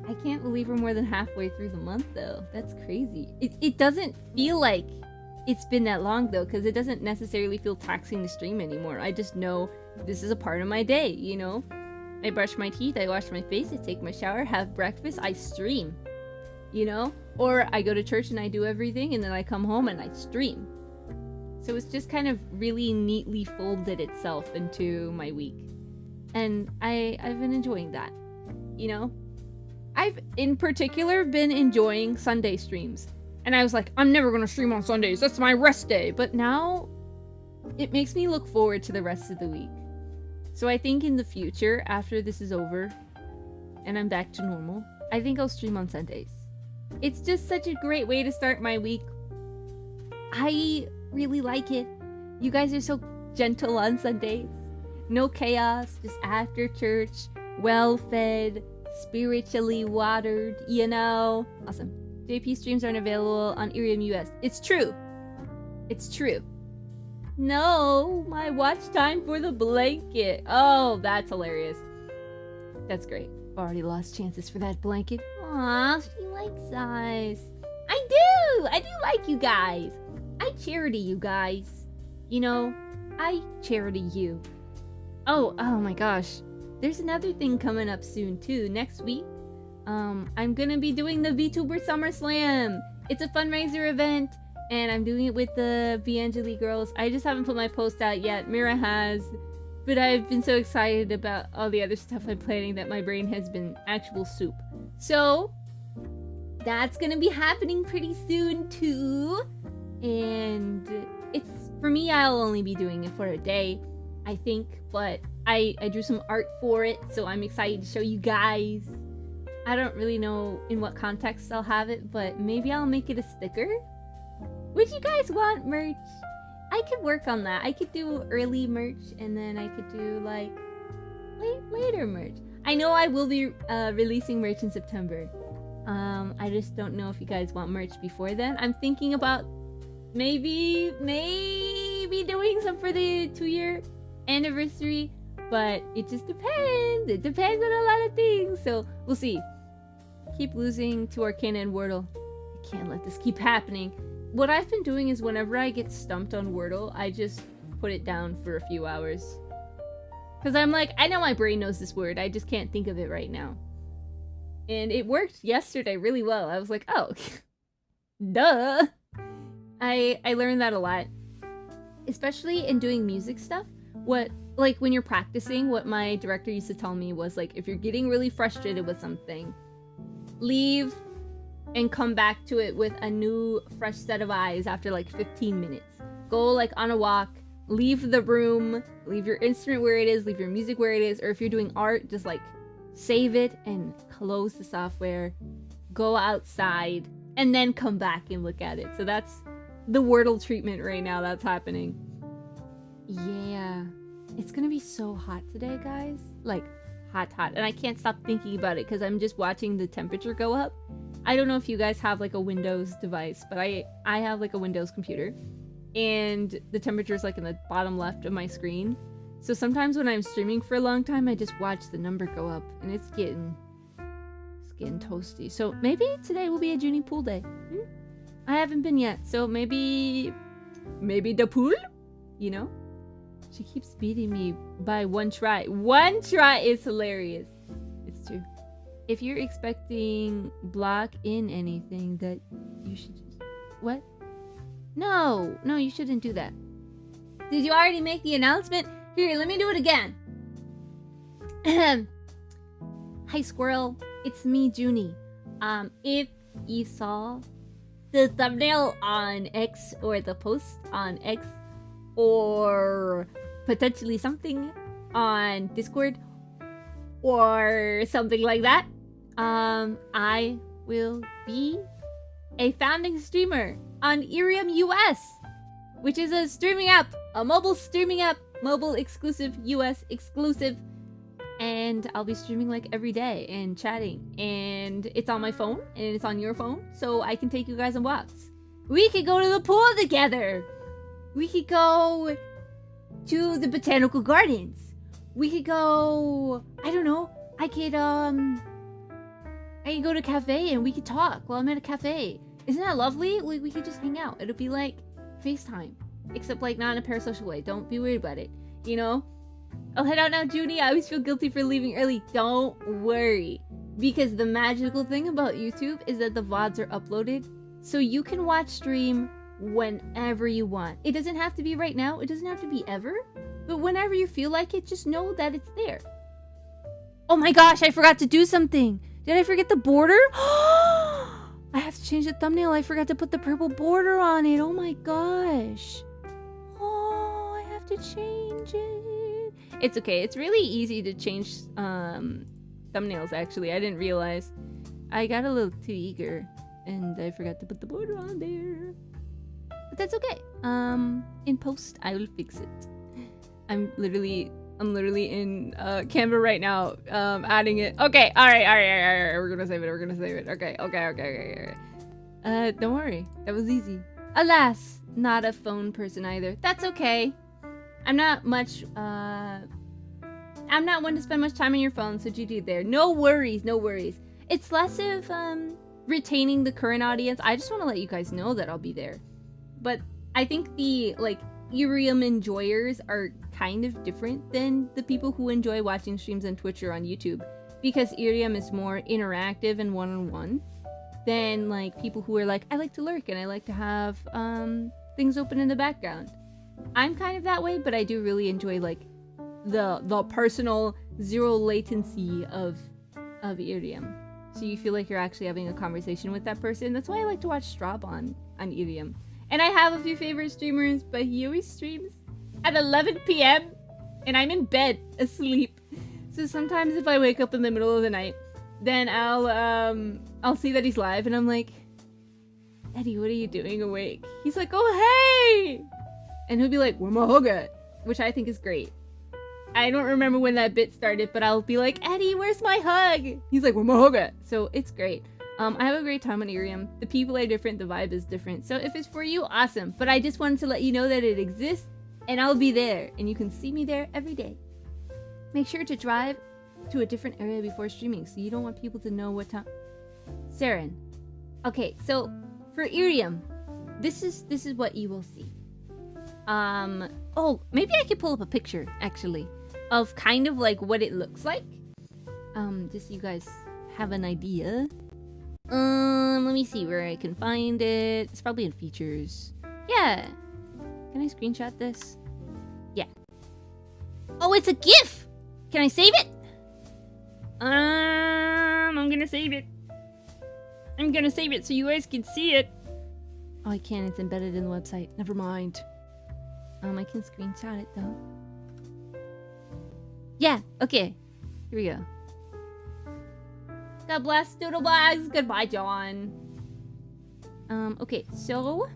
I can't believe we're more than halfway through the month though. That's crazy. It doesn't feel like it's been that long though, because it doesn't necessarily feel taxing to stream anymore. I just know this is a part of my day, you know? I brush my teeth, I wash my face, I take my shower, have breakfast, I stream, you know? Or I go to church and I do everything, and then I come home and I stream. So it's just kind of really neatly folded itself into my week. And I've been enjoying that, you know? I've, in particular, been enjoying Sunday streams. And I was like, I'm never gonna stream on Sundays, that's my rest day. But now, it makes me look forward to the rest of the week. So I think in the future, after this is over, and I'm back to normal, I think I'll stream on Sundays. It's just such a great way to start my week. I really like it. You guys are so gentle on Sundays. No chaos, just after church, well-fed, spiritually watered, you know? Awesome. JP streams aren't available on IRIAM US. It's true. It's true. No, my watch time for the blanket. Oh, that's hilarious. That's great. Already lost chances for that blanket. Aw, she likes us. I do like you guys. I charity you guys. You know, I charity you. Oh my gosh. There's another thing coming up soon too. Next week, I'm gonna be doing the VTuber SummerSlam. It's a fundraiser event, and I'm doing it with the VAngeli girls. I just haven't put my post out yet. Mira has, but I've been so excited about all the other stuff I'm planning that my brain has been actual soup. So that's gonna be happening pretty soon too. And it's, for me, I'll only be doing it for a day, I think, but I drew some art for it, so I'm excited to show you guys. I don't really know in what context I'll have it, but maybe I'll make it a sticker. Would you guys want merch? I could work on that. I could do early merch, and then I could do like later merch. I know I will be releasing merch in September. I just don't know if you guys want merch before then. I'm thinking about maybe doing some for the 2-year anniversary, but it just depends. It depends on a lot of things, so we'll see. Keep losing to Arcana and Wordle. I can't let this keep happening. What I've been doing is whenever I get stumped on Wordle, I just put it down for a few hours. Because I'm like, I know my brain knows this word, I just can't think of it right now. And it worked yesterday really well. I was like, oh, duh. I learned that a lot. Especially in doing music stuff. Like when you're practicing, what my director used to tell me was like, if you're getting really frustrated with something, leave and come back to it with a new fresh set of eyes after like 15 minutes. Go like on a walk, leave the room, leave your instrument where it is, leave your music where it is, or if you're doing art, just like save it and close the software, go outside, and then come back and look at it. So that's the Wordle treatment right now that's happening. Yeah, it's gonna be so hot today, guys. Like, hot. And I can't stop thinking about it because I'm just watching the temperature go up. I don't know if you guys have like a Windows device, but I have like a Windows computer. And the temperature is like in the bottom left of my screen. So sometimes when I'm streaming for a long time, I just watch the number go up. And it's getting toasty. So maybe today will be a Junie pool day. I haven't been yet. So maybe the pool? You know? She keeps beating me by one try. One try is hilarious. It's true. If you're expecting block in anything, that you should just... What? No, you shouldn't do that. Did you already make the announcement? Here, let me do it again. Hi Squirrel, it's me, Junie. If you saw the thumbnail on X or the post on X or potentially something on Discord or something like that, I will be a founding streamer on IRIAM US, which is a streaming app, a mobile streaming app, mobile exclusive, US exclusive, and I'll be streaming like every day and chatting, and it's on my phone and it's on your phone, so I can take you guys on walks. We could go to the pool together. We could go to the botanical gardens. We could go, I don't know, I could go to a cafe and we could talk while I'm at a cafe. Isn't that lovely? We could just hang out. It'll be like FaceTime, except like not in a parasocial way. Don't be worried about it, you know? I'll head out now, Junie. I always feel guilty for leaving early. Don't worry, because the magical thing about YouTube is that the VODs are uploaded, so you can watch stream whenever you want. It doesn't have to be right now. It doesn't have to be ever. But whenever you feel like it, just know that it's there. Oh my gosh, I forgot to do something. Did I forget the border? I have to change the thumbnail. I forgot to put the purple border on it. Oh my gosh. Oh, I have to change it. It's okay. It's really easy to change thumbnails, actually. I didn't realize. I got a little too eager and I forgot to put the border on there. But that's okay. In post, I will fix it. I'm literally in Canva right now, adding it. Okay, all right. We're gonna save it. Okay. Don't worry, that was easy. Alas, not a phone person either. That's okay. I'm not one to spend much time on your phone, so GG there. No worries. It's less of retaining the current audience. I just want to let you guys know that I'll be there. But I think the IRIAM enjoyers are kind of different than the people who enjoy watching streams on Twitch or on YouTube, because IRIAM is more interactive and one-on-one than like people who are like, I like to lurk and I like to have things open in the background. I'm kind of that way, but I do really enjoy like the personal zero latency of IRIAM. So you feel like you're actually having a conversation with that person. That's why I like to watch Straub on IRIAM. And I have a few favorite streamers, but he always streams at 11 p.m. and I'm in bed asleep. So sometimes if I wake up in the middle of the night, then I'll see that he's live and I'm like, Eddie, what are you doing awake? He's like, oh hey! And he'll be like, where my hug at? Which I think is great. I don't remember when that bit started, but I'll be like, Eddie, where's my hug? He's like, where my hug at? So it's great. I have a great time on IRIAM. The people are different, the vibe is different. So if it's for you, awesome. But I just wanted to let you know that it exists and I'll be there and you can see me there every day. Make sure to drive to a different area before streaming so you don't want people to know what time. Saren. Okay, so for IRIAM, this is what you will see. Oh, maybe I could pull up a picture actually of kind of like what it looks like. Just so you guys have an idea. Let me see where I can find it. It's probably in features. Yeah. Can I screenshot this? Yeah. Oh, it's a GIF! Can I save it? I'm gonna save it. I'm gonna save it so you guys can see it. Oh, I can't. It's embedded in the website. Never mind. I can screenshot it though. Yeah, okay. Here we go. God bless Doodlebugs. Goodbye, John. Okay, so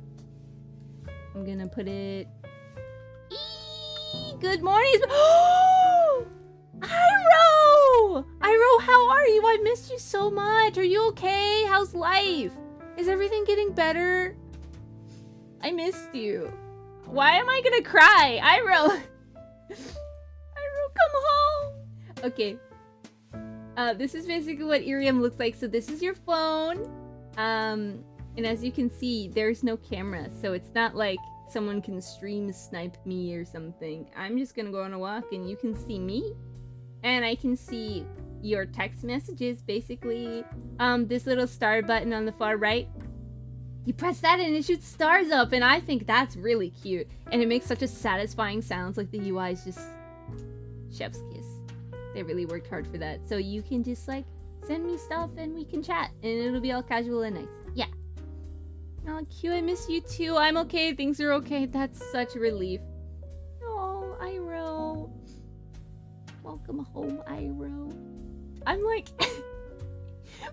I'm gonna put it. Good morning. Iro! Iro, how are you? I missed you so much. Are you okay? How's life? Is everything getting better? I missed you. Why am I gonna cry? Iro! Iro, come home! Okay. This is basically what IRIAM looks like. So this is your phone. And as you can see, there's no camera. So it's not like someone can stream snipe me or something. I'm just gonna go on a walk and you can see me. And I can see your text messages, basically. This little star button on the far right. You press that and it shoots stars up, and I think that's really cute. And it makes such a satisfying sound, like the UI is just chef's kiss. They really worked hard for that. So you can just like send me stuff and we can chat and it'll be all casual and nice. Yeah. Oh, Q, I miss you too. I'm okay. Things are okay. That's such a relief. Oh, Iro. Welcome home, Iro. I'm like,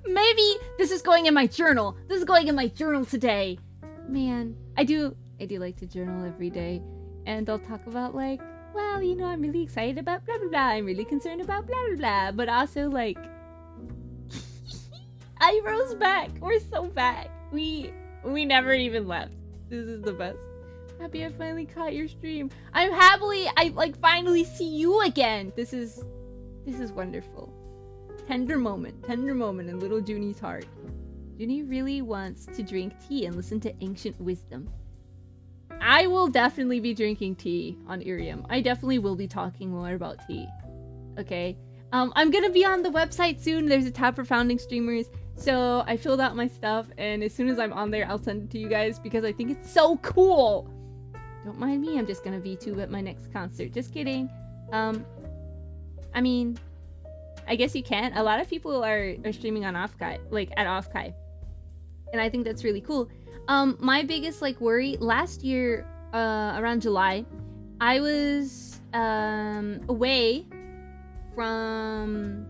maybe this is going in my journal. This is going in my journal today. Man, I do like to journal every day. And I'll talk about like, well, you know, I'm really excited about blah, blah, blah. I'm really concerned about blah, blah, blah. But also like, Iro's back. We're so back. We never even left. This is the best. Happy I finally caught your stream. I'm happily, I like finally see you again. This is wonderful. Tender moment in little Junie's heart. Junie really wants to drink tea and listen to ancient wisdom. I will definitely be drinking tea on IRIAM. I definitely will be talking more about tea. Okay? I'm gonna be on the website soon. There's a tab for founding streamers. So I filled out my stuff, and as soon as I'm on there, I'll send it to you guys because I think it's so cool. Don't mind me, I'm just gonna VTube at my next concert. Just kidding. I mean, I guess you can. A lot of people are streaming on Offkai, like at Offkai. And I think that's really cool. My biggest like worry last year, around July, I was away from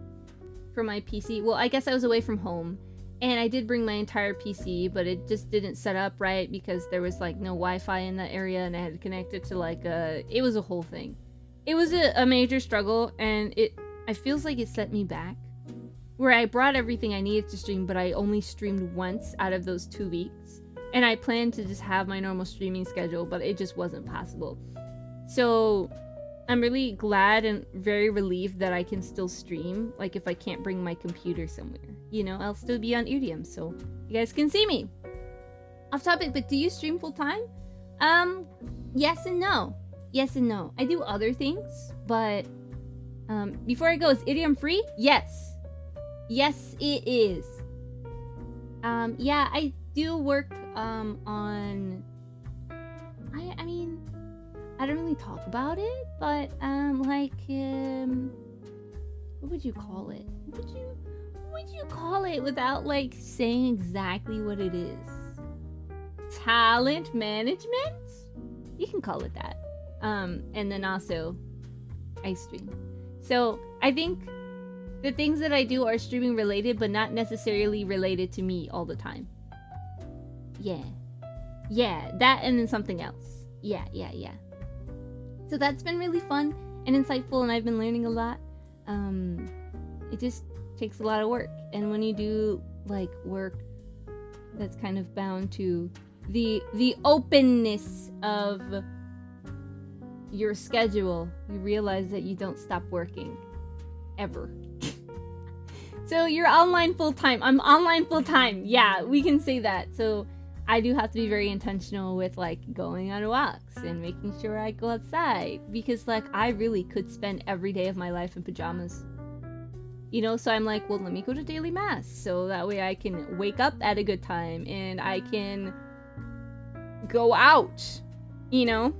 my PC. Well, I guess I was away from home, and I did bring my entire PC, but it just didn't set up right because there was like no Wi-Fi in that area, and I had to connect it to like it was a whole thing. It was a major struggle, and it feels like it set me back. Where I brought everything I needed to stream, but I only streamed once out of those 2 weeks. And I planned to just have my normal streaming schedule, but it just wasn't possible. So I'm really glad and very relieved that I can still stream. Like if I can't bring my computer somewhere, you know, I'll still be on IRIAM, so you guys can see me. Off topic, but do you stream full time? Yes and no. Yes and no. I do other things, but before I go, is IRIAM free? Yes. Yes, it is. Yeah, I do work on I mean, I don't really talk about it, but like what would you call it? What would you call it without like saying exactly what it is? Talent management? You can call it that. And then also I stream. So I think the things that I do are streaming related, but not necessarily related to me all the time. Yeah, that and then something else. Yeah. So that's been really fun and insightful, and I've been learning a lot. It just takes a lot of work, and when you do like work that's kind of bound to the openness of your schedule, you realize that you don't stop working ever. So you're online full-time. I'm online full-time. Yeah, we can say that. So I do have to be very intentional with like going on walks and making sure I go outside, because like I really could spend every day of my life in pajamas. You know, so I'm like, well, let me go to daily mass so that way I can wake up at a good time and I can go out, you know,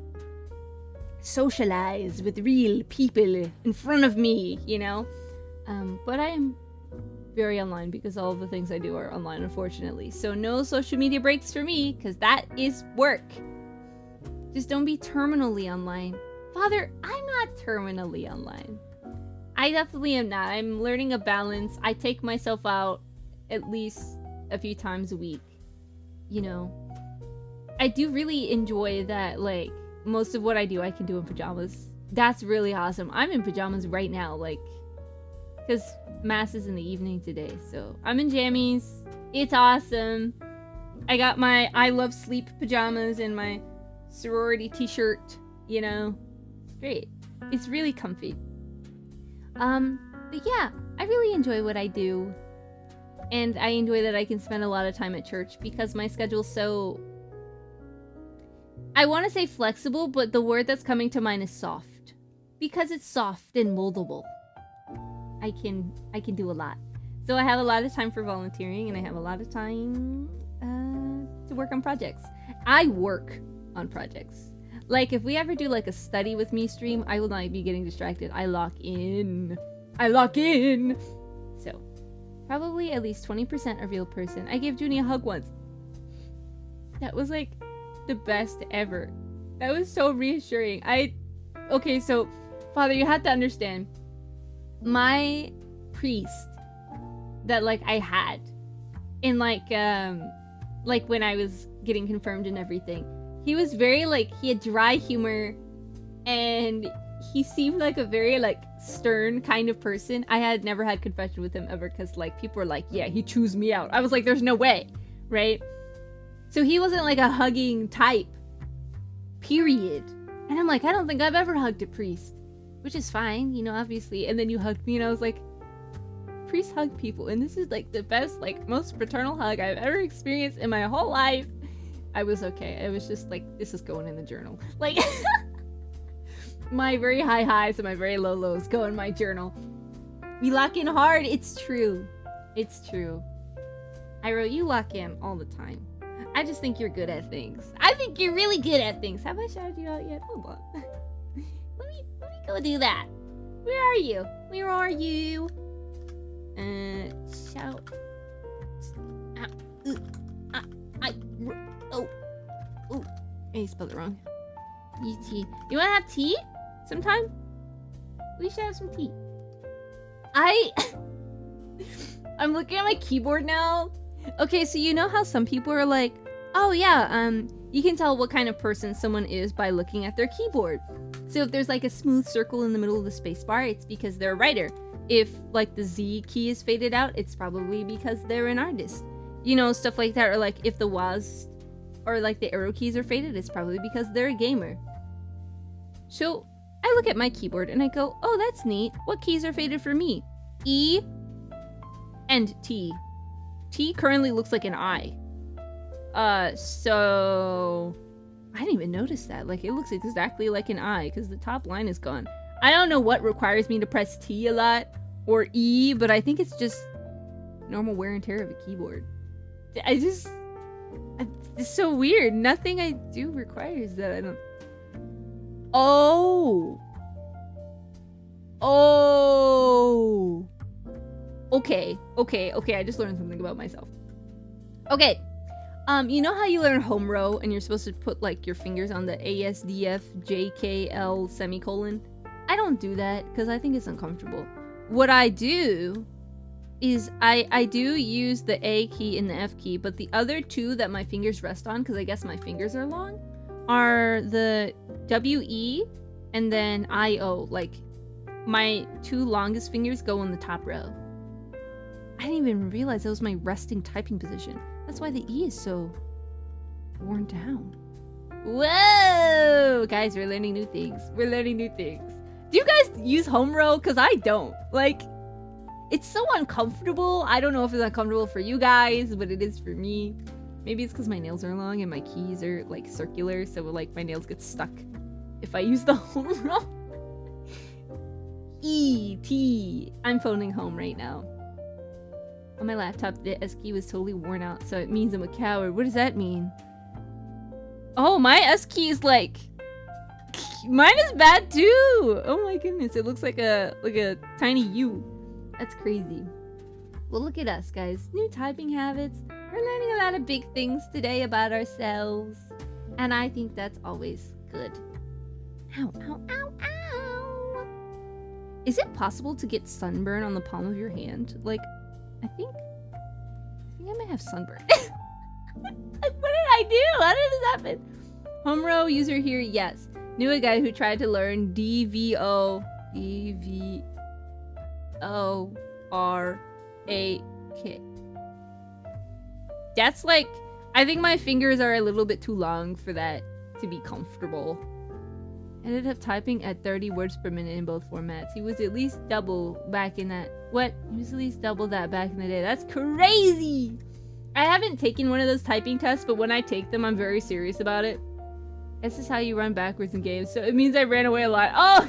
socialize with real people in front of me, you know. But I am very online because all of the things I do are online, unfortunately. So no social media breaks for me, because that is work. Just don't be terminally online. Father, I'm not terminally online. I definitely am not. I'm learning a balance. I take myself out at least a few times a week. You know, I do really enjoy that, like, most of what I do I can do in pajamas. That's really awesome. I'm in pajamas right now, like, because mass is in the evening today, so I'm in jammies. It's awesome. I got my I Love Sleep pajamas and my sorority t-shirt, you know. It's great. It's really comfy. But yeah, I really enjoy what I do. And I enjoy that I can spend a lot of time at church because my schedule's so... I want to say flexible, but the word that's coming to mind is soft. Because it's soft and moldable. I can do a lot. So I have a lot of time for volunteering, and I have a lot of time to work on projects. I work on projects. Like, if we ever do like a study with me stream, I will not be getting distracted. I lock in. I lock in. So, probably at least 20% a real person. I gave Junie a hug once. That was like the best ever. That was so reassuring. Okay, so Father, you have to understand. My priest that like I had in like when I was getting confirmed and everything, he was very like, he had dry humor and he seemed like a very like stern kind of person. I had never had confession with him ever because like people were like, yeah, he chews me out. I was like, there's no way, right? So he wasn't like a hugging type, period. And I'm like, I don't think I've ever hugged a priest, which is fine, you know, obviously. And then you hugged me and I was like, priests hug people and this is like the best, like most fraternal hug I've ever experienced in my whole life. I was okay. I was just like, this is going in the journal. Like, my very high highs and my very low lows go in my journal. We lock in hard. It's true. It's true. I wrote, you lock in all the time. I just think you're good at things. I think you're really good at things. Have I shouted you out yet? Hold on. let me go do that. Where are you? Where are you? Shout. Oh. I spelled it wrong. E-T. You wanna have tea? Sometime? We should have some tea. I'm looking at my keyboard now. Okay, so you know how some people are like, oh yeah, you can tell what kind of person someone is by looking at their keyboard. So if there's like a smooth circle in the middle of the spacebar, it's because they're a writer. If like the Z key is faded out, it's probably because they're an artist. You know, stuff like that. Or like if the WAS or like the arrow keys are faded, it's probably because they're a gamer. So I look at my keyboard and I go, oh, that's neat. What keys are faded for me? E and T. T currently looks like an I. So I didn't even notice that. Like, it looks exactly like an I because the top line is gone. I don't know what requires me to press T a lot or E, but I think it's just normal wear and tear of a keyboard. It's so weird. Nothing I do requires that. I don't. Oh. Okay. I just learned something about myself. Okay. You know how you learn home row and you're supposed to put like your fingers on the ASDFJKL semicolon? I don't do that because I think it's uncomfortable. What I do is I do use the A key and the F key, but the other two that my fingers rest on, because I guess my fingers are long, are the WE and then IO. Like, my two longest fingers go on the top row. I didn't even realize that was my resting typing position. That's why the E is so worn down. Whoa! Guys, we're learning new things. We're learning new things. Do you guys use home row? Because I don't. Like, it's so uncomfortable. I don't know if it's uncomfortable for you guys, but it is for me. Maybe it's because my nails are long and my keys are, like, circular, so, like, my nails get stuck if I use the home row. E-T. I'm phoning home right now. On my laptop, the S key was totally worn out, so it means I'm a coward. What does that mean? Oh, my S key is like... Mine is bad too! Oh my goodness, it looks like a tiny U. That's crazy. Well, look at us, guys. New typing habits. We're learning a lot of big things today about ourselves. And I think that's always good. Ow, ow, ow, ow! Is it possible to get sunburn on the palm of your hand? Like, I think I might have sunburn. What did I do? How did this happen? Home row user here, yes. Knew a guy who tried to learn DVORAK. That's like, I think my fingers are a little bit too long for that to be comfortable. Ended up typing at 30 words per minute in both formats. He was at least double back in that. What? He was at least double that back in the day. That's crazy! I haven't taken one of those typing tests, but when I take them, I'm very serious about it. This is how you run backwards in games, so it means I ran away a lot. Oh!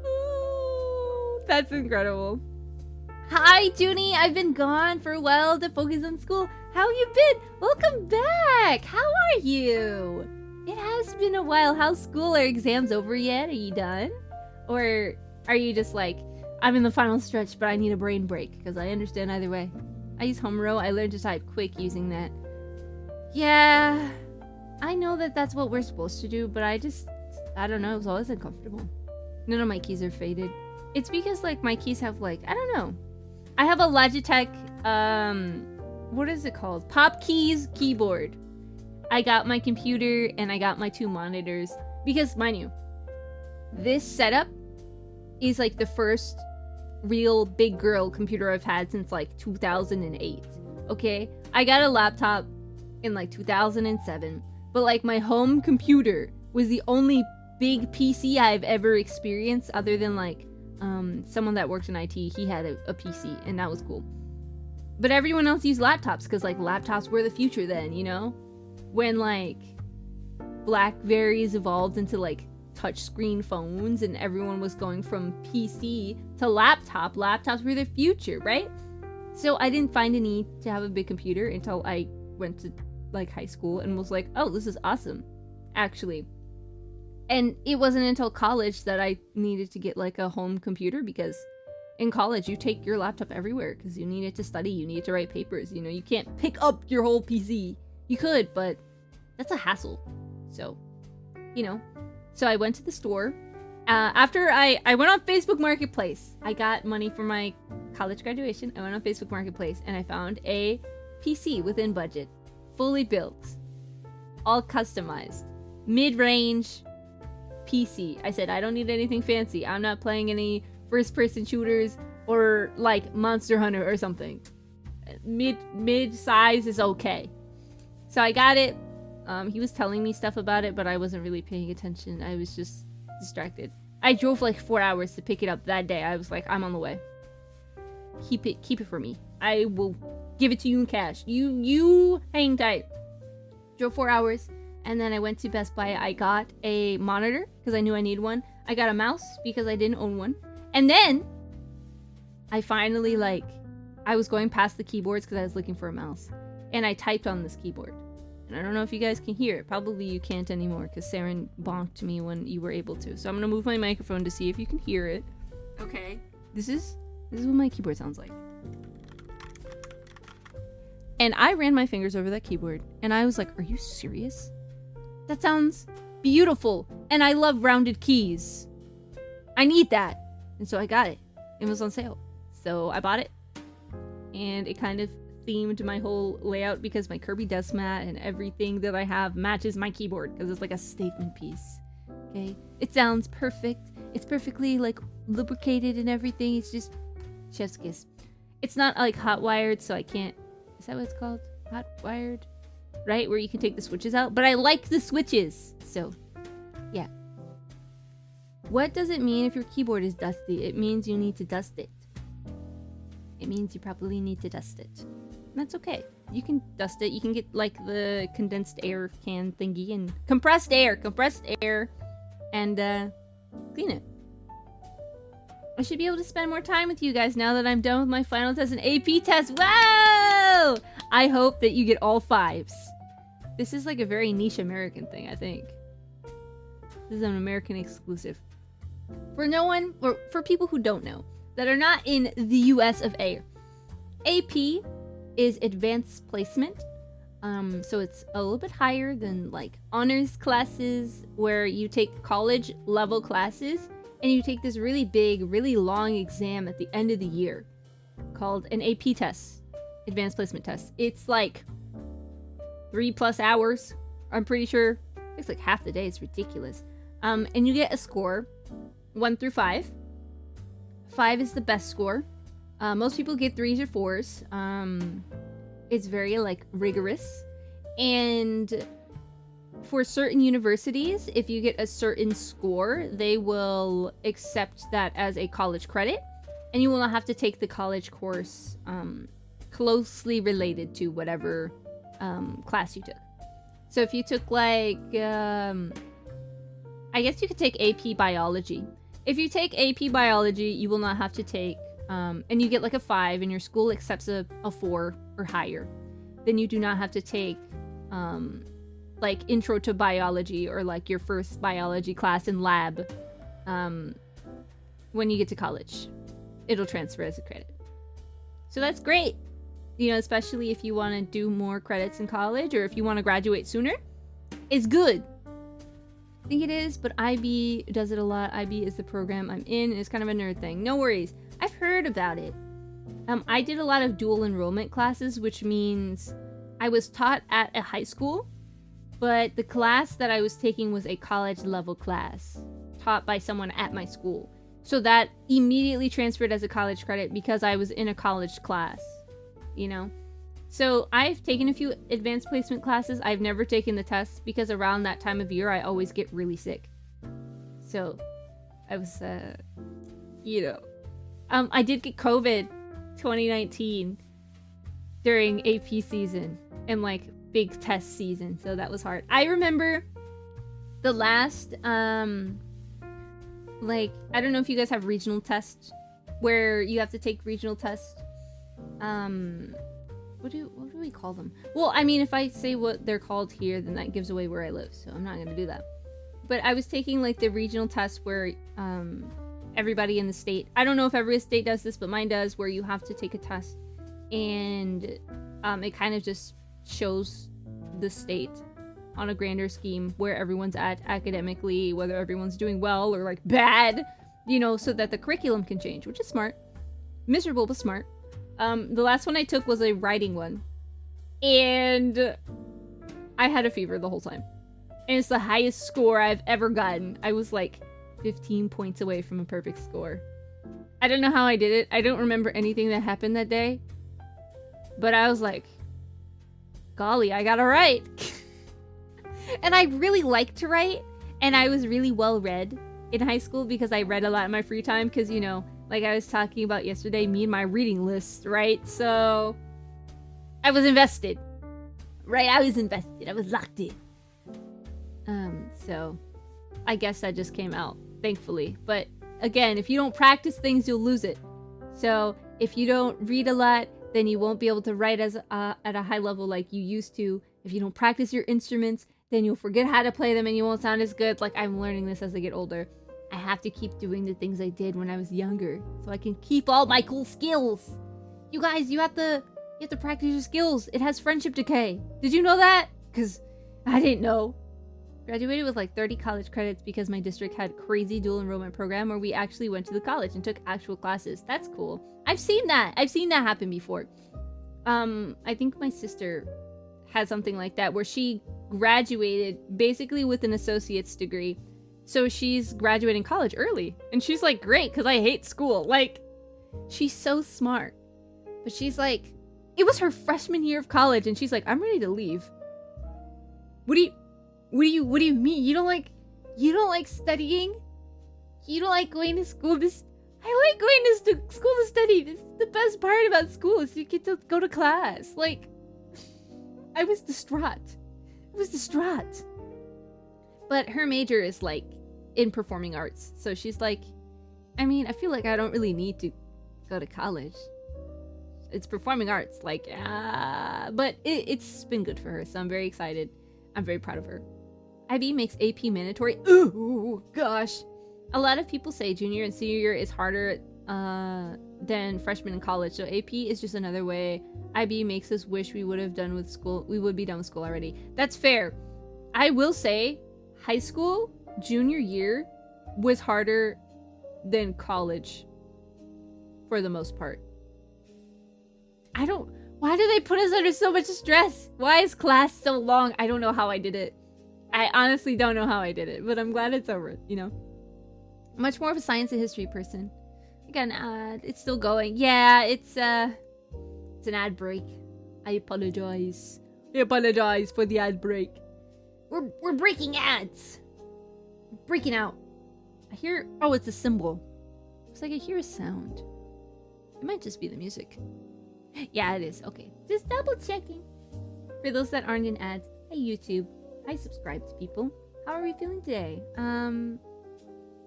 Ooh, that's incredible. Hi, Junie! I've been gone for a while to focus on school. How have you been? Welcome back! How are you? It has been a while. How's school? Are exams over yet? Are you done? Or are you just like, I'm in the final stretch, but I need a brain break? Because I understand either way. I use Homero. I learned to type quick using that. Yeah, I know that that's what we're supposed to do, but I don't know. It was always uncomfortable. None of my keys are faded. It's because, like, my keys have, like, I don't know. I have a Logitech, what is it called? Pop Keys keyboard. I got my computer and I got my 2 monitors. Because, mind you, this setup is, like, the first real big girl computer I've had since, like, 2008. Okay? I got a laptop in, like, 2007. But, like, my home computer was the only big PC I've ever experienced, other than, like, someone that worked in IT. He had a PC, and that was cool. But everyone else used laptops, because, like, laptops were the future then, you know? When, like, Blackberries evolved into, like, touchscreen phones, and everyone was going from PC to laptop. Laptops were the future, right? So I didn't find a need to have a big computer until I went to, like, high school, and was like, oh, this is awesome, actually. And it wasn't until college that I needed to get, like, a home computer, because in college you take your laptop everywhere because you need it to study, you need it to write papers, you know, you can't pick up your whole PC. You could, but that's a hassle. So, you know. So I went to the store. After I went on Facebook Marketplace. I got money for my college graduation. I went on Facebook Marketplace and I found a PC within budget. Fully built. All customized. Mid-range PC. I said, I don't need anything fancy. I'm not playing any first-person shooters or, like, Monster Hunter or something. Mid-size is okay. So I got it. He was telling me stuff about it, but I wasn't really paying attention. I was just distracted. I drove like 4 hours to pick it up that day. I was like, I'm on the way. Keep it for me. I will give it to you in cash. You hang tight. Drove 4 hours, and then I went to Best Buy. I got a monitor because I knew I needed one. I got a mouse because I didn't own one. And then I finally, like, I was going past the keyboards because I was looking for a mouse. And I typed on this keyboard. And I don't know if you guys can hear it. Probably you can't anymore because Saren bonked me when you were able to. So I'm going to move my microphone to see if you can hear it. Okay. This is what my keyboard sounds like. And I ran my fingers over that keyboard. And I was like, are you serious? That sounds beautiful. And I love rounded keys. I need that. And so I got it. It was on sale. So I bought it. And it kind of themed my whole layout because my Kirby desk mat and everything that I have matches my keyboard because it's like a statement piece. Okay? It sounds perfect. It's perfectly, like, lubricated and everything. It's just chef's kiss. It's not, like, hot wired, so I can't... Is that what it's called? Hot wired? Right? Where you can take the switches out? But I like the switches! So, yeah. What does it mean if your keyboard is dusty? It means you need to dust it. It means you probably need to dust it. That's okay. You can dust it. You can get, like, the condensed air can thingy and compressed air, and clean it. I should be able to spend more time with you guys now that I'm done with my final test and AP test. Wow! I hope that you get all 5s. This is, like, a very niche American thing, I think. This is an American exclusive. For no one, or for people who don't know, that are not in the US of A, AP is advanced placement. So it's a little bit higher than, like, honors classes where you take college level classes and you take this really big, really long exam at the end of the year called an AP test, advanced placement test. It's like 3+ hours, I'm pretty sure. It's like half the day. It's ridiculous. And you get a score 1 through 5. 5 is the best score. Most people get 3s or 4s. It's very, like, rigorous. And for certain universities, if you get a certain score, they will accept that as a college credit. And you will not have to take the college course closely related to whatever class you took. So if you took, like, I guess you could take AP Biology. If you take AP Biology, you will not have to take, and you get, like, a 5, and your school accepts a 4 or higher, then you do not have to take, like, Intro to Biology or, like, your first biology class in lab. when you get to college. It'll transfer as a credit. So that's great. You know, especially if you want to do more credits in college or if you want to graduate sooner. It's good. I think it is, but IB does it a lot. IB is the program I'm in, and it's kind of a nerd thing. No worries. I've heard about it. I did a lot of dual enrollment classes, which means I was taught at a high school, but the class that I was taking was a college level class taught by someone at my school. So that immediately transferred as a college credit because I was in a college class, you know? So I've taken a few advanced placement classes. I've never taken the tests because around that time of year, I always get really sick. So I was, you know, I did get COVID 2019 during AP season and like big test season. So that was hard. I remember the last, like, I don't know if you guys have regional tests where you have to take regional tests. What do we call them? Well, I mean, if I say what they're called here, then that gives away where I live, so I'm not gonna do that. But I was taking like the regional test where everybody in the state, I don't know if every state does this, but mine does, where you have to take a test and it kind of just shows the state on a grander scheme where everyone's at academically, whether everyone's doing well or like bad, you know, so that the curriculum can change, which is smart. Miserable, but smart. The last one I took was a writing one, and I had a fever the whole time. And it's the highest score I've ever gotten. I was like 15 points away from a perfect score. I don't know how I did it. I don't remember anything that happened that day. But I was like, golly, I gotta write. And I really liked to write, and I was really well read in high school because I read a lot in my free time because, you know, like I was talking about yesterday, me and my reading list, right? So I was invested, right? I was invested. I was locked in. So I guess that just came out, thankfully. But again, if you don't practice things, you'll lose it. So if you don't read a lot, then you won't be able to write as at a high level like you used to. If you don't practice your instruments, then you'll forget how to play them and you won't sound as good. Like, I'm learning this as I get older. I have to keep doing the things I did when I was younger so I can keep all my cool skills. You guys, you have to practice your skills. It has friendship decay. Did you know that? Because I didn't know. Graduated with like 30 college credits because my district had crazy dual enrollment program where we actually went to the college and took actual classes. That's cool. I've seen that. I've seen that happen before. I think my sister had something like that where she graduated basically with an associate's degree. So she's graduating college early. And she's like, great, because I hate school. Like, she's so smart. But she's like, it was her freshman year of college, and she's like, I'm ready to leave. What do you mean? You don't like studying? You don't like going to school? I like going to school to study. This is the best part about school is you get to go to class. Like, I was distraught. But her major is like in performing arts. So she's like, I mean, I feel like I don't really need to go to college. It's performing arts, like, but it's been good for her. So I'm very excited. I'm very proud of her. IB makes AP mandatory. Ooh, gosh. A lot of people say junior and senior year is harder than freshman in college. So AP is just another way. IB makes us wish we would have done with school. We would be done with school already. That's fair. I will say high school junior year was harder than college for the most part. Why do they put us under so much stress? Why is class so long? I don't know how I did it. I honestly don't know how I did it, but I'm glad it's over, you know? Much more of a science and history person. I got an ad. It's still going. Yeah, it's an ad break. I apologize. I apologize for the ad break. We're breaking ads. We're breaking out. I hear, oh, it's a symbol. Looks like I hear a sound. It might just be the music. Yeah, it is. Okay. Just double checking. For those that aren't in ads, hi YouTube. Hi subscribed people. How are we feeling today? Are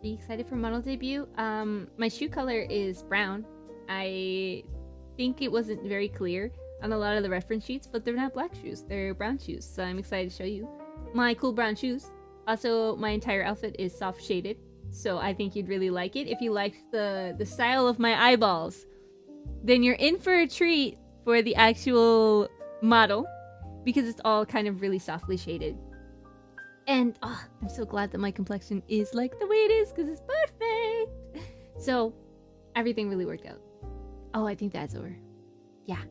you excited for model debut? My shoe color is brown. I think it wasn't very clear on a lot of the reference sheets, but they're not black shoes. They're brown shoes. So I'm excited to show you my cool brown shoes. Also, my entire outfit is soft shaded. So I think you'd really like it. If you liked the style of my eyeballs, then you're in for a treat for the actual model, because it's all kind of really softly shaded. And I'm so glad that my complexion is like the way it is, because it's perfect. So everything really worked out. Oh, I think that's over. Yeah.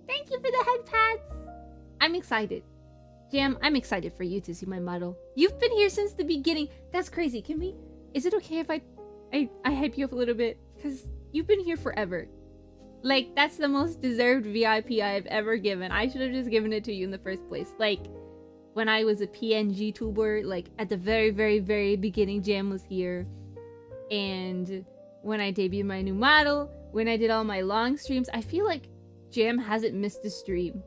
Thank you for the head pats. I'm excited. Jam, I'm excited for you to see my model. You've been here since the beginning. That's crazy. Is it okay if I hype you up a little bit? Because you've been here forever. Like, that's the most deserved VIP I've ever given. I should have just given it to you in the first place. Like, when I was a PNG tuber, like, at the very, very, very beginning, Jam was here. And when I debuted my new model, when I did all my long streams, I feel like Jam hasn't missed a stream.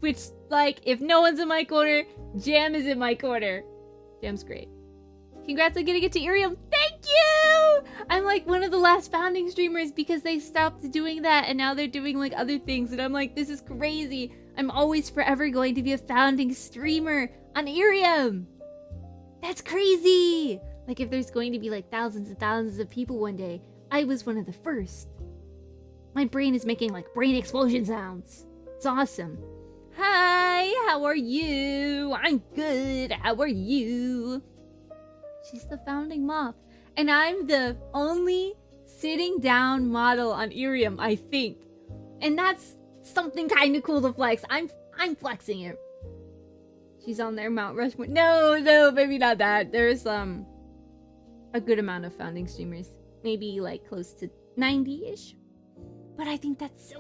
Which, like, if no one's in my corner, Jam is in my corner. Jam's great. Congrats on getting it to IRIAM. Thank you! I'm like one of the last founding streamers because they stopped doing that and now they're doing like other things. And I'm like, this is crazy. I'm always forever going to be a founding streamer on IRIAM. That's crazy. Like if there's going to be like thousands and thousands of people one day, I was one of the first. My brain is making like brain explosion sounds. It's awesome. Hi, how are you? I'm good. How are you? She's the founding moth. And I'm the only sitting down model on IRIAM, I think. And that's something kind of cool to flex. I'm flexing it. She's on there, Mount Rushmore. No, maybe not that. There's a good amount of founding streamers. Maybe like close to 90-ish. But I think that's so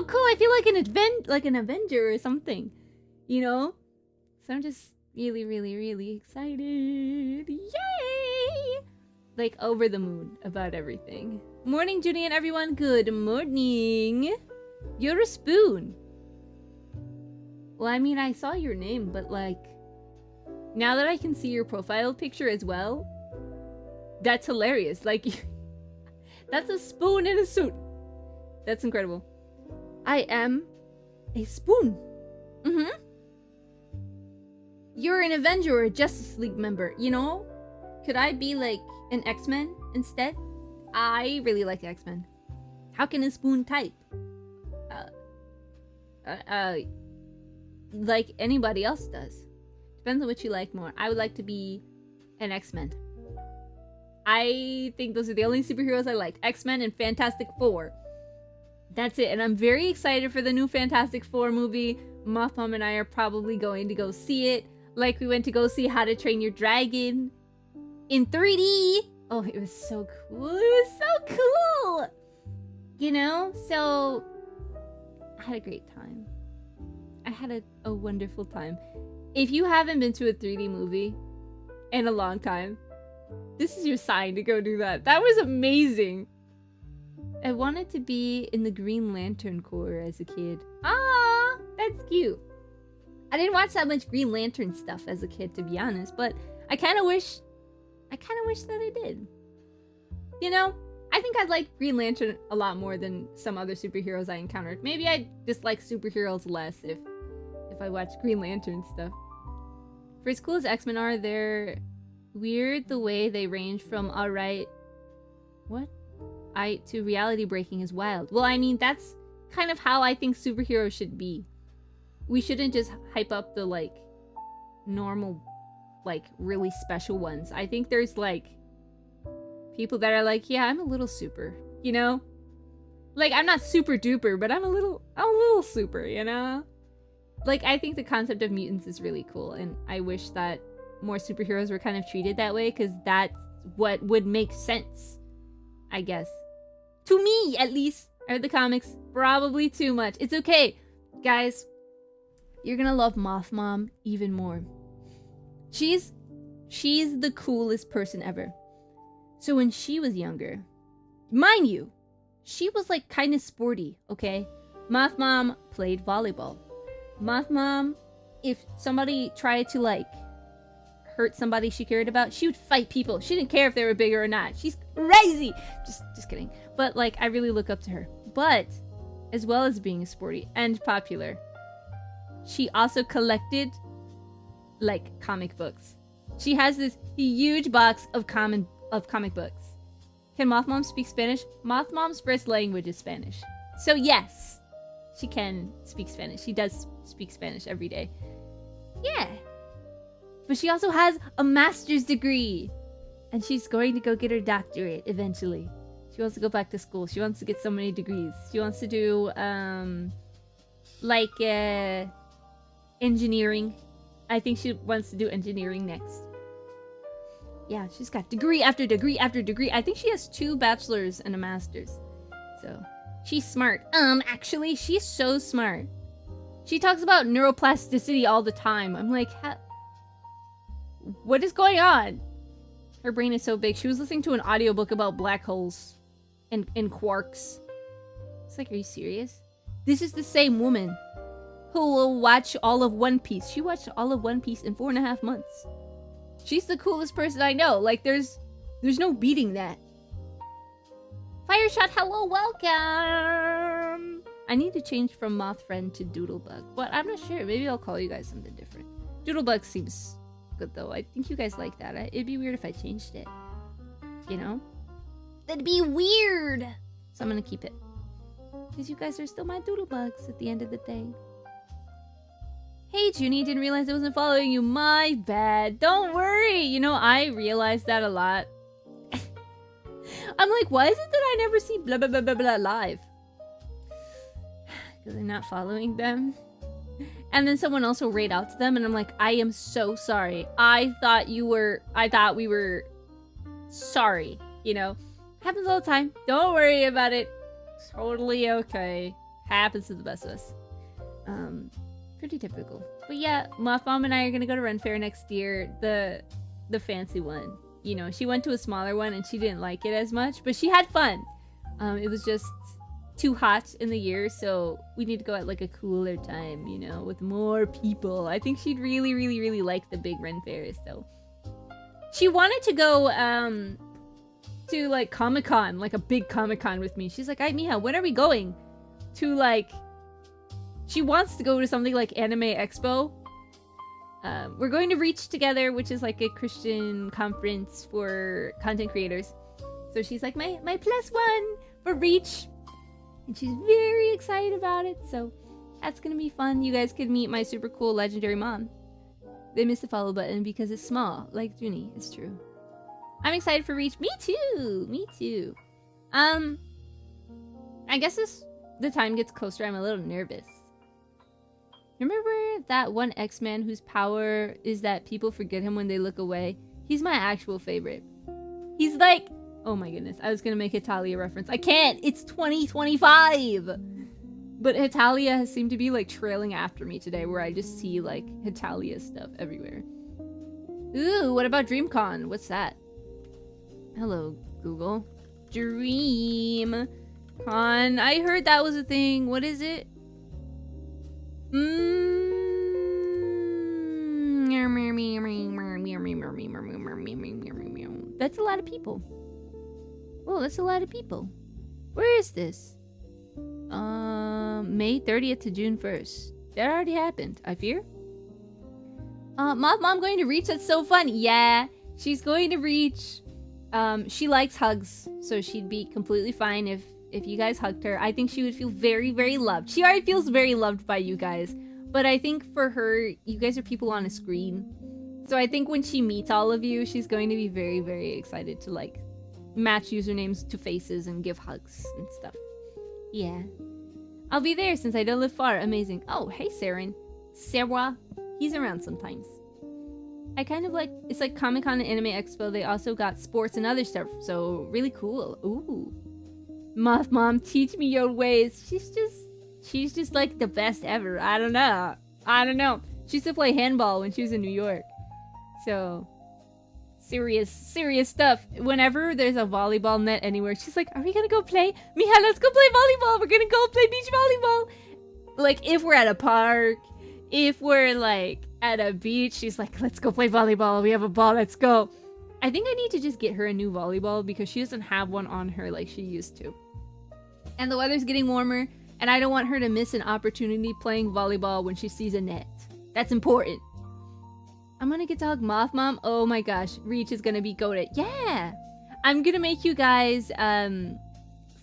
cool. I feel like an Avenger or something. You know? So I'm just really, really, really excited. Yay! Like over the moon about everything. Morning, Junie and everyone. Good morning. You're a spoon. Well, I mean, I saw your name, but like, now that I can see your profile picture as well, that's hilarious. Like, that's a spoon in a suit. That's incredible. I am a spoon. Mm-hmm. You're an Avenger or a Justice League member, you know? Could I be like an X-Men instead? I really like X-Men. How can a spoon type? Like anybody else does. Depends on what you like more. I would like to be an X-Men. I think those are the only superheroes I like. X-Men and Fantastic Four. That's it. And I'm very excited for the new Fantastic Four movie. Moth Mom and I are probably going to go see it. Like we went to go see How to Train Your Dragon in 3D. Oh, it was so cool. It was so cool. You know? So, I had a great time. I had a wonderful time. If you haven't been to a 3D movie in a long time, this is your sign to go do that. That was amazing. I wanted to be in the Green Lantern Corps as a kid. Ah, that's cute. I didn't watch that much Green Lantern stuff as a kid, to be honest, but I kind of wish that I did. You know, I think I'd like Green Lantern a lot more than some other superheroes I encountered. Maybe I dislike superheroes less if I watch Green Lantern stuff. For as cool as X-Men are, they're weird the way they range from alright... What? To reality breaking is wild. Well, I mean, that's kind of how I think superheroes should be. We shouldn't just hype up the, like, normal, like, really special ones. I think there's, like, people that are like, yeah, I'm a little super, you know? Like, I'm not super duper, but I'm a little super, you know? Like, I think the concept of mutants is really cool, and I wish that more superheroes were kind of treated that way, because that's what would make sense, I guess. To me, at least. I read the comics. Probably too much. It's okay. Guys, you're gonna love Moth Mom even more. She's the coolest person ever. So when she was younger, mind you, she was like kind of sporty, okay? Moth Mom played volleyball. Moth Mom, if somebody tried to like hurt somebody she cared about, she would fight people. She didn't care if they were bigger or not. She's crazy. Just kidding. But like, I really look up to her. But as well as being sporty and popular, she also collected like comic books. She has this huge box of comic books. Can Moth Mom speak Spanish? Moth Mom's first language is Spanish. So yes, she can speak Spanish. She does speak Spanish every day. Yeah. But she also has a master's degree. And she's going to go get her doctorate eventually. She wants to go back to school. She wants to get so many degrees. She wants to do, engineering. I think she wants to do engineering next. Yeah, she's got degree after degree after degree. I think she has 2 bachelors and a master's. So, she's smart. Actually, she's so smart. She talks about neuroplasticity all the time. I'm like, what is going on? Her brain is so big. She was listening to an audiobook about black holes and quarks. It's like, are you serious? This is the same woman who will watch all of One Piece. She watched all of One Piece in 4.5 months. She's the coolest person I know. Like, there's no beating that. Fireshot, hello, welcome! I need to change from Moth Friend to Doodlebug, but I'm not sure. Maybe I'll call you guys something different. Doodlebug seems good, though. I think you guys like that. It'd be weird if I changed it. You know? That'd be weird! So I'm gonna keep it. Because you guys are still my Doodlebugs at the end of the day. Hey, Junie, didn't realize I wasn't following you. My bad. Don't worry. You know, I realized that a lot. I'm like, why is it that I never see blah blah blah blah blah live? Because I'm not following them. And then someone else will raid out to them, and I'm like, I am so sorry. I thought we were sorry. You know, happens all the time. Don't worry about it. Totally okay. Happens to the best of us. Pretty typical. But yeah, Moth Mom and I are gonna go to Ren Fair next year. The fancy one. You know, she went to a smaller one and she didn't like it as much, but she had fun. It was just too hot in the year, so we need to go at like a cooler time, you know, with more people. I think she'd really, really, really like the big Ren Fairs, though. She wanted to go to like Comic-Con, like a big Comic-Con with me. She's like, Miha, when are we going to like... She wants to go to something like Anime Expo. We're going to Reach together, which is like a Christian conference for content creators. So she's like my +1 for Reach. And she's very excited about it. So that's going to be fun. You guys could meet my super cool legendary mom. They missed the follow button because it's small, like Junie. It's true. I'm excited for Reach. Me too. Me too. I guess as the time gets closer, I'm a little nervous. Remember that one X-Man whose power is that people forget him when they look away? He's my actual favorite. He's like... Oh my goodness, I was gonna make Hitalia reference. I can't! It's 2025! But Hitalia has seemed to be like trailing after me today, where I just see like Hitalia stuff everywhere. Ooh, what about DreamCon? What's that? Hello, Google. DreamCon. I heard that was a thing. What is it? That's a lot of people. Whoa, that's a lot of people. Where is this? May 30th to June 1st. That already happened, I fear. Moth Mom going to Reach? That's so fun. Yeah, she's going to Reach. She likes hugs, so she'd be completely fine if you guys hugged her. I think she would feel very, very loved. She already feels very loved by you guys. But I think for her, you guys are people on a screen. So I think when she meets all of you, she's going to be very, very excited to like match usernames to faces and give hugs and stuff. Yeah. I'll be there since I don't live far. Amazing. Oh, hey, Saren. Sarah. He's around sometimes. I kind of like... It's like Comic-Con and Anime Expo. They also got sports and other stuff. So, really cool. Ooh. Moth Mom, teach me your ways. She's just like the best ever. I don't know. She used to play handball when she was in New York. So, serious stuff. Whenever there's a volleyball net anywhere, she's like, are we gonna go play? Miha, let's go play volleyball. We're gonna go play beach volleyball. Like, if we're at a park, if we're like at a beach, she's like, let's go play volleyball. We have a ball. Let's go. I think I need to just get her a new volleyball because she doesn't have one on her like she used to. And the weather's getting warmer, and I don't want her to miss an opportunity playing volleyball when she sees a net. That's important. I'm gonna get to hug Moth Mom. Oh my gosh, Reach is gonna be goated. Yeah! I'm gonna make you guys,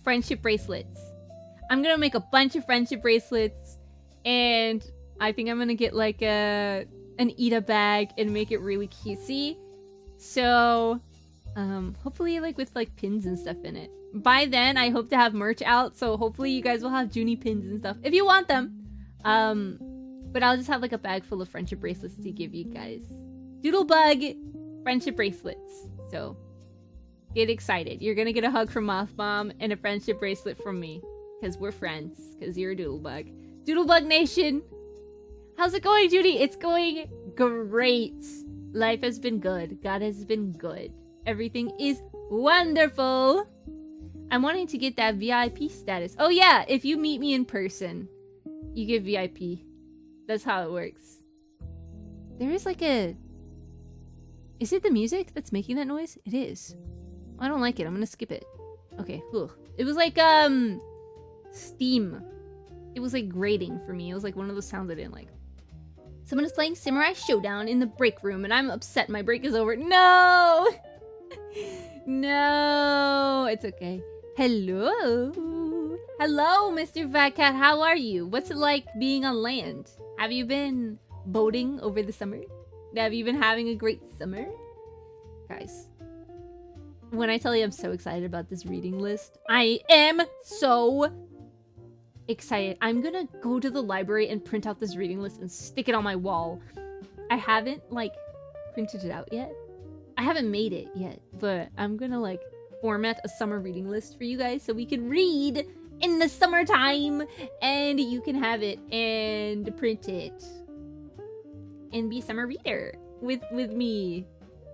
friendship bracelets. I'm gonna make a bunch of friendship bracelets, and I think I'm gonna get like an Ida bag and make it really cutesy. So, hopefully like with like pins and stuff in it. By then, I hope to have merch out, so hopefully you guys will have Junie pins and stuff if you want them. But I'll just have like a bag full of friendship bracelets to give you guys. Doodlebug friendship bracelets. So, get excited. You're gonna get a hug from Moth Mom and a friendship bracelet from me. Because we're friends. Because you're a Doodlebug. Doodlebug Nation! How's it going, Judy? It's going great. Life has been good. God has been good. Everything is wonderful. I'm wanting to get that VIP status. Oh yeah, if you meet me in person, you get VIP. That's how it works. There is like a... Is it the music that's making that noise? It is. I don't like it. I'm gonna skip it. Okay, ugh. It was like, Steam. It was like grating for me. It was like one of those sounds I didn't like. Someone is playing Samurai Showdown in the break room, and I'm upset my break is over. No! No! It's okay. Hello! Hello, Mr. Fat Cat. How are you? What's it like being on land? Have you been boating over the summer? Have you been having a great summer? Guys, when I tell you I'm so excited about this reading list, I am so excited. I'm gonna go to the library and print out this reading list and stick it on my wall. I haven't, like, printed it out yet. I haven't made it yet, but I'm gonna, like, format a summer reading list for you guys so we can read in the summertime, and you can have it and print it and be a summer reader with me.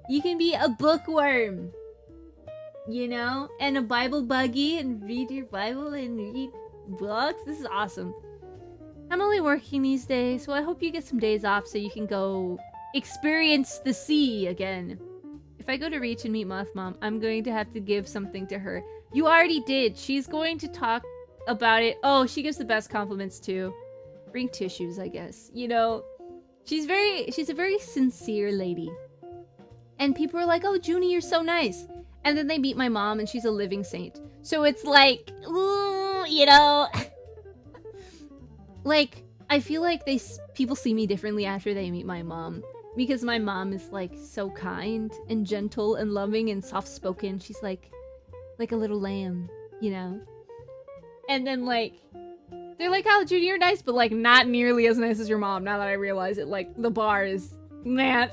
You can be a bookworm, you know, and a Bible buggy and read your Bible and read books. This is awesome. I'm only working these days, so I hope you get some days off so you can go experience the sea again. If I go to Reach and meet Moth Mom, I'm going to have to give something to her. You already did. She's going to talk about it. Oh, she gives the best compliments too. Bring tissues, I guess. You know, she's a very sincere lady. And people are like, oh, Junie, you're so nice. And then they meet my mom and she's a living saint. So it's like, ooh, you know. Like, I feel like people see me differently after they meet my mom. Because my mom is like so kind and gentle and loving and soft-spoken. She's like a little lamb, you know? And then like, they're like, oh, Junie, you're nice, but like not nearly as nice as your mom. Now that I realize it, like the bar is, man.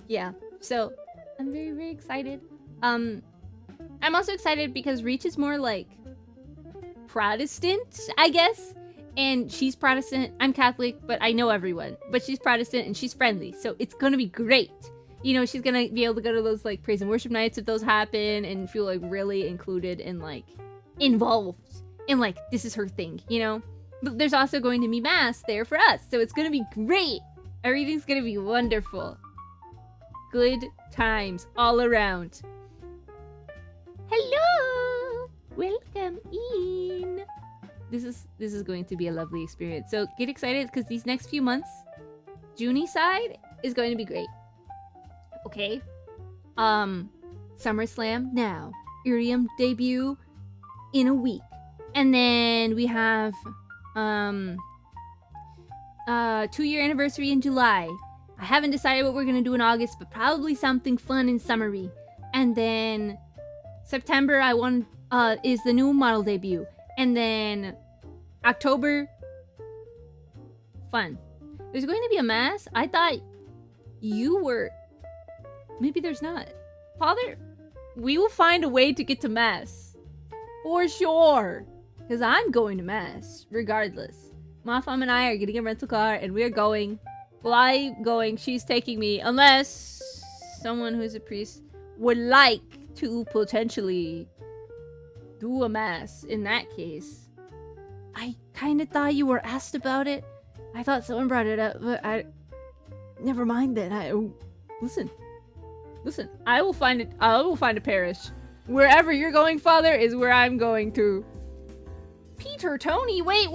Yeah, so I'm very, very excited. I'm also excited because Reach is more like Protestant, I guess. And she's Protestant, I'm Catholic, but I know everyone. But she's Protestant and she's friendly, so it's gonna be great. You know, she's gonna be able to go to those like praise and worship nights if those happen and feel like really included and like involved. And like, this is her thing, you know? But there's also going to be mass there for us, so it's gonna be great. Everything's gonna be wonderful. Good times all around. Hello! Welcome in! This is going to be a lovely experience. So get excited because these next few months, Junie side is going to be great. Okay? SummerSlam now. IRIAM debut in a week. And then we have 2-year anniversary in July. I haven't decided what we're gonna do in August, but probably something fun and summery. And then September is the new model debut. And then October, fun. There's going to be a mass? I thought you were... Maybe there's not. Father, we will find a way to get to mass. For sure. Because I'm going to mass, regardless. Moth Mom and I are getting a rental car and we're going. Well, I'm going. She's taking me. Unless someone who's a priest would like to potentially do a mass. In that case, I kind of thought you were asked about it. I thought someone brought it up, but never mind then. Listen. I will find it. I will find a parish. Wherever you're going, Father, is where I'm going to. Peter Tony, wait.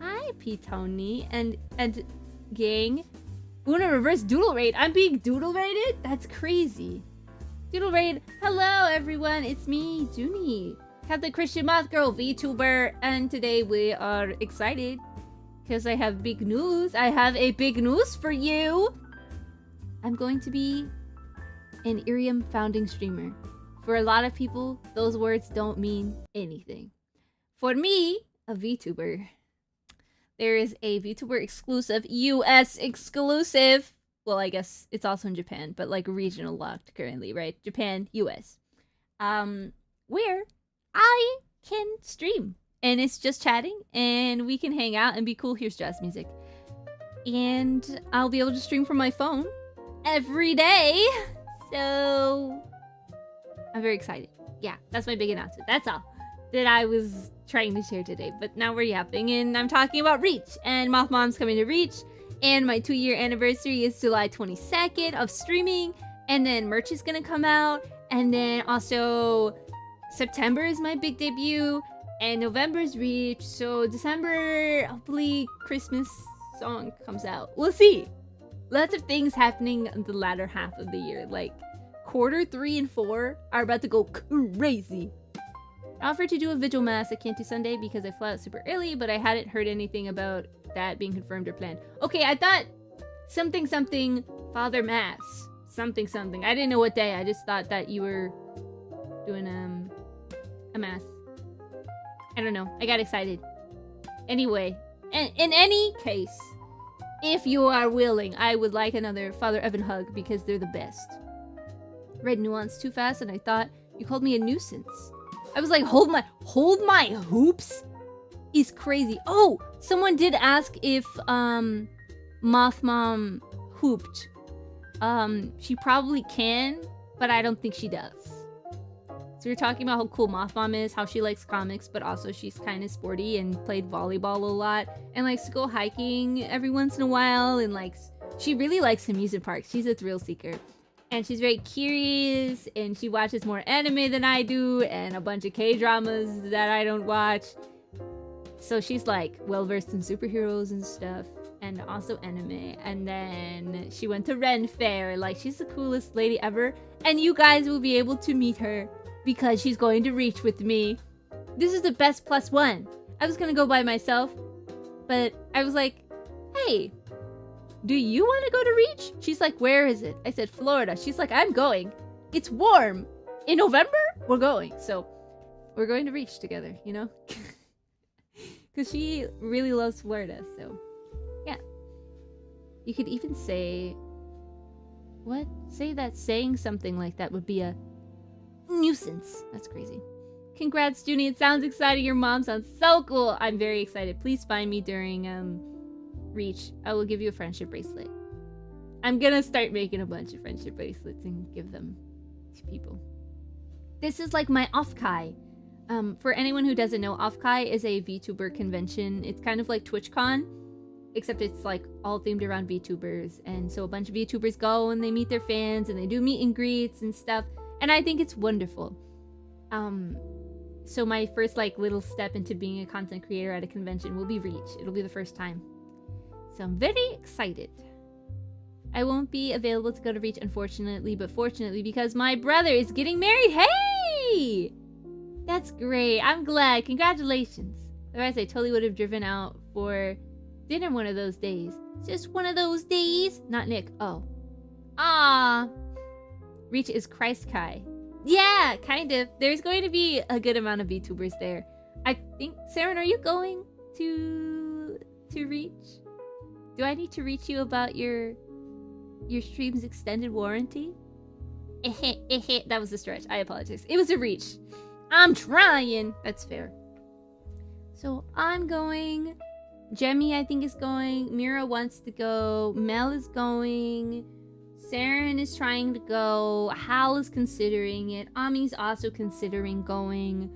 Hi, Pete Tony, and gang. Una reverse doodle raid. I'm being doodle raided? That's crazy. Doodle raid. Hello, everyone. It's me, Junie. Catholic Christian Moth Girl VTuber. And today we are excited because I have big news. I have a big news for you. I'm going to be an IRIAM founding streamer. For a lot of people, those words don't mean anything. For me, a VTuber, there is a VTuber exclusive, US exclusive. Well, I guess it's also in Japan, but like regional locked currently, right? Japan, US. Where I can stream. And it's just chatting, and we can hang out and be cool. Here's jazz music. And I'll be able to stream from my phone every day. So I'm very excited. Yeah, that's my big announcement. That's all that I was trying to share today. But now we're yapping, and I'm talking about Reach. And Moth Mom's coming to Reach. And my 2-year anniversary is July 22nd of streaming. And then merch is gonna come out. And then also September is my big debut. And November's Reach. So December, hopefully Christmas song comes out. We'll see. Lots of things happening in the latter half of the year. Like quarter 3 and 4 are about to go crazy. I offered to do a vigil mass. I can't do Sunday because I flew out super early, but I hadn't heard anything about that being confirmed or planned. Okay, I thought something Father Mass. Something. I didn't know what day. I just thought that you were doing a mass. I don't know. I got excited. Anyway, in any case, if you are willing, I would like another Father Evan hug because they're the best. Read nuance too fast and I thought you called me a nuisance. I was like, hold my hoops is crazy. Oh, someone did ask if Moth Mom hooped. She probably can, but I don't think she does. So we're talking about how cool Moth Mom is, how she likes comics, but also she's kind of sporty and played volleyball a lot and likes to go hiking every once in a while, and she really likes amusement parks. She's a thrill seeker. And she's very curious, and she watches more anime than I do, and a bunch of K-dramas that I don't watch. So she's like well-versed in superheroes and stuff, and also anime. And then she went to Ren Fair. Like, she's the coolest lady ever. And you guys will be able to meet her because she's going to Reach with me. This is the best +1. I was gonna go by myself, but I was like, hey, do you want to go to Reach? She's like, where is it? I said, Florida. She's like, I'm going. It's warm. In November, we're going. So we're going to Reach together, you know? Because she really loves Florida, so yeah. You could even say, what? Say that saying something like that would be a nuisance. That's crazy. Congrats, Junie. It sounds exciting. Your mom sounds so cool. I'm very excited. Please find me during Reach. I will give you a friendship bracelet. I'm gonna start making a bunch of friendship bracelets and give them to people. This is like my Offkai. For anyone who doesn't know, Offkai is a VTuber convention. It's kind of like TwitchCon, except it's like all themed around VTubers. And so a bunch of VTubers go and they meet their fans and they do meet and greets and stuff. And I think it's wonderful. So my first little step into being a content creator at a convention will be Reach. It'll be the first time. So I'm very excited. I won't be available to go to Reach, unfortunately, but fortunately, because my brother is getting married. Hey! That's great. I'm glad. Congratulations. Otherwise, I totally would have driven out for dinner one of those days. Just one of those days. Not Nick. Oh. Ah. Reach is Christ Kai. Yeah, kind of. There's going to be a good amount of VTubers there. I think, Saren, are you going to Reach? Do I need to reach you about your stream's extended warranty? That was a stretch. I apologize. It was a Reach. I'm trying. That's fair. So I'm going. Jemmy, I think, is going. Mira wants to go. Mel is going. Saren is trying to go. Hal is considering it. Ami's also considering going.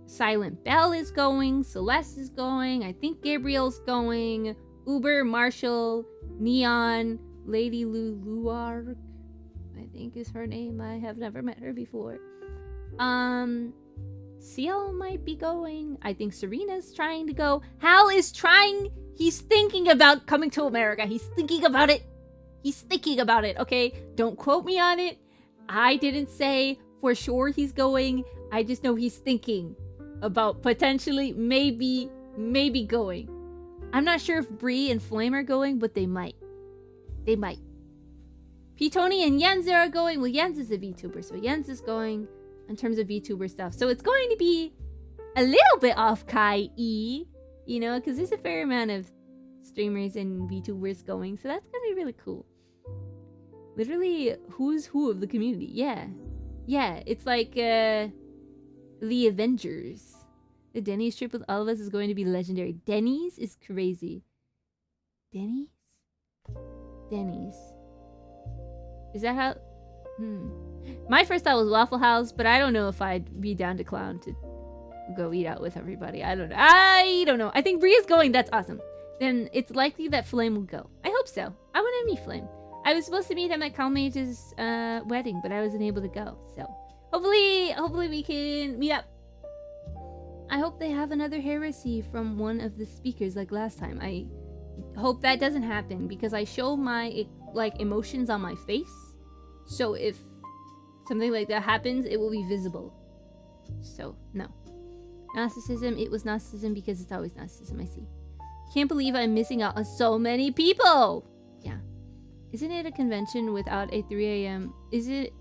Silent Bell is going. Celeste is going. I think Gabriel's going. Uber, Marshall, Neon, Lady Luluark, I think is her name. I have never met her before. Ciel might be going. I think Serena's trying to go. Hal is trying. He's thinking about coming to America. He's thinking about it. He's thinking about it, okay? Don't quote me on it. I didn't say for sure he's going. I just know he's thinking about potentially, maybe going. I'm not sure if Bree and Flame are going, but they might. They might. P-Tony and Jens are going. Well, Jens is a VTuber, so Jens is going in terms of VTuber stuff. So it's going to be a little bit off Kai-E, you know, because there's a fair amount of streamers and VTubers going. So that's going to be really cool. Literally, who's who of the community. Yeah. Yeah, it's like the Avengers. The Denny's trip with all of us is going to be legendary. Denny's is crazy. Denny's? Denny's. Is that how... My first thought was Waffle House, but I don't know if I'd be down to clown to go eat out with everybody. I don't know. I think Bria's going. That's awesome. Then it's likely that Flame will go. I hope so. I want to meet Flame. I was supposed to meet him at Calmage's wedding, but I wasn't able to go. So hopefully we can meet up. I hope they have another heresy from one of the speakers like last time. I hope that doesn't happen because I show my emotions on my face. So if something like that happens, it will be visible. So no. Narcissism, it was narcissism because it's always narcissism, I see. Can't believe I'm missing out on so many people! Yeah. Isn't it a convention without a 3 a.m.? It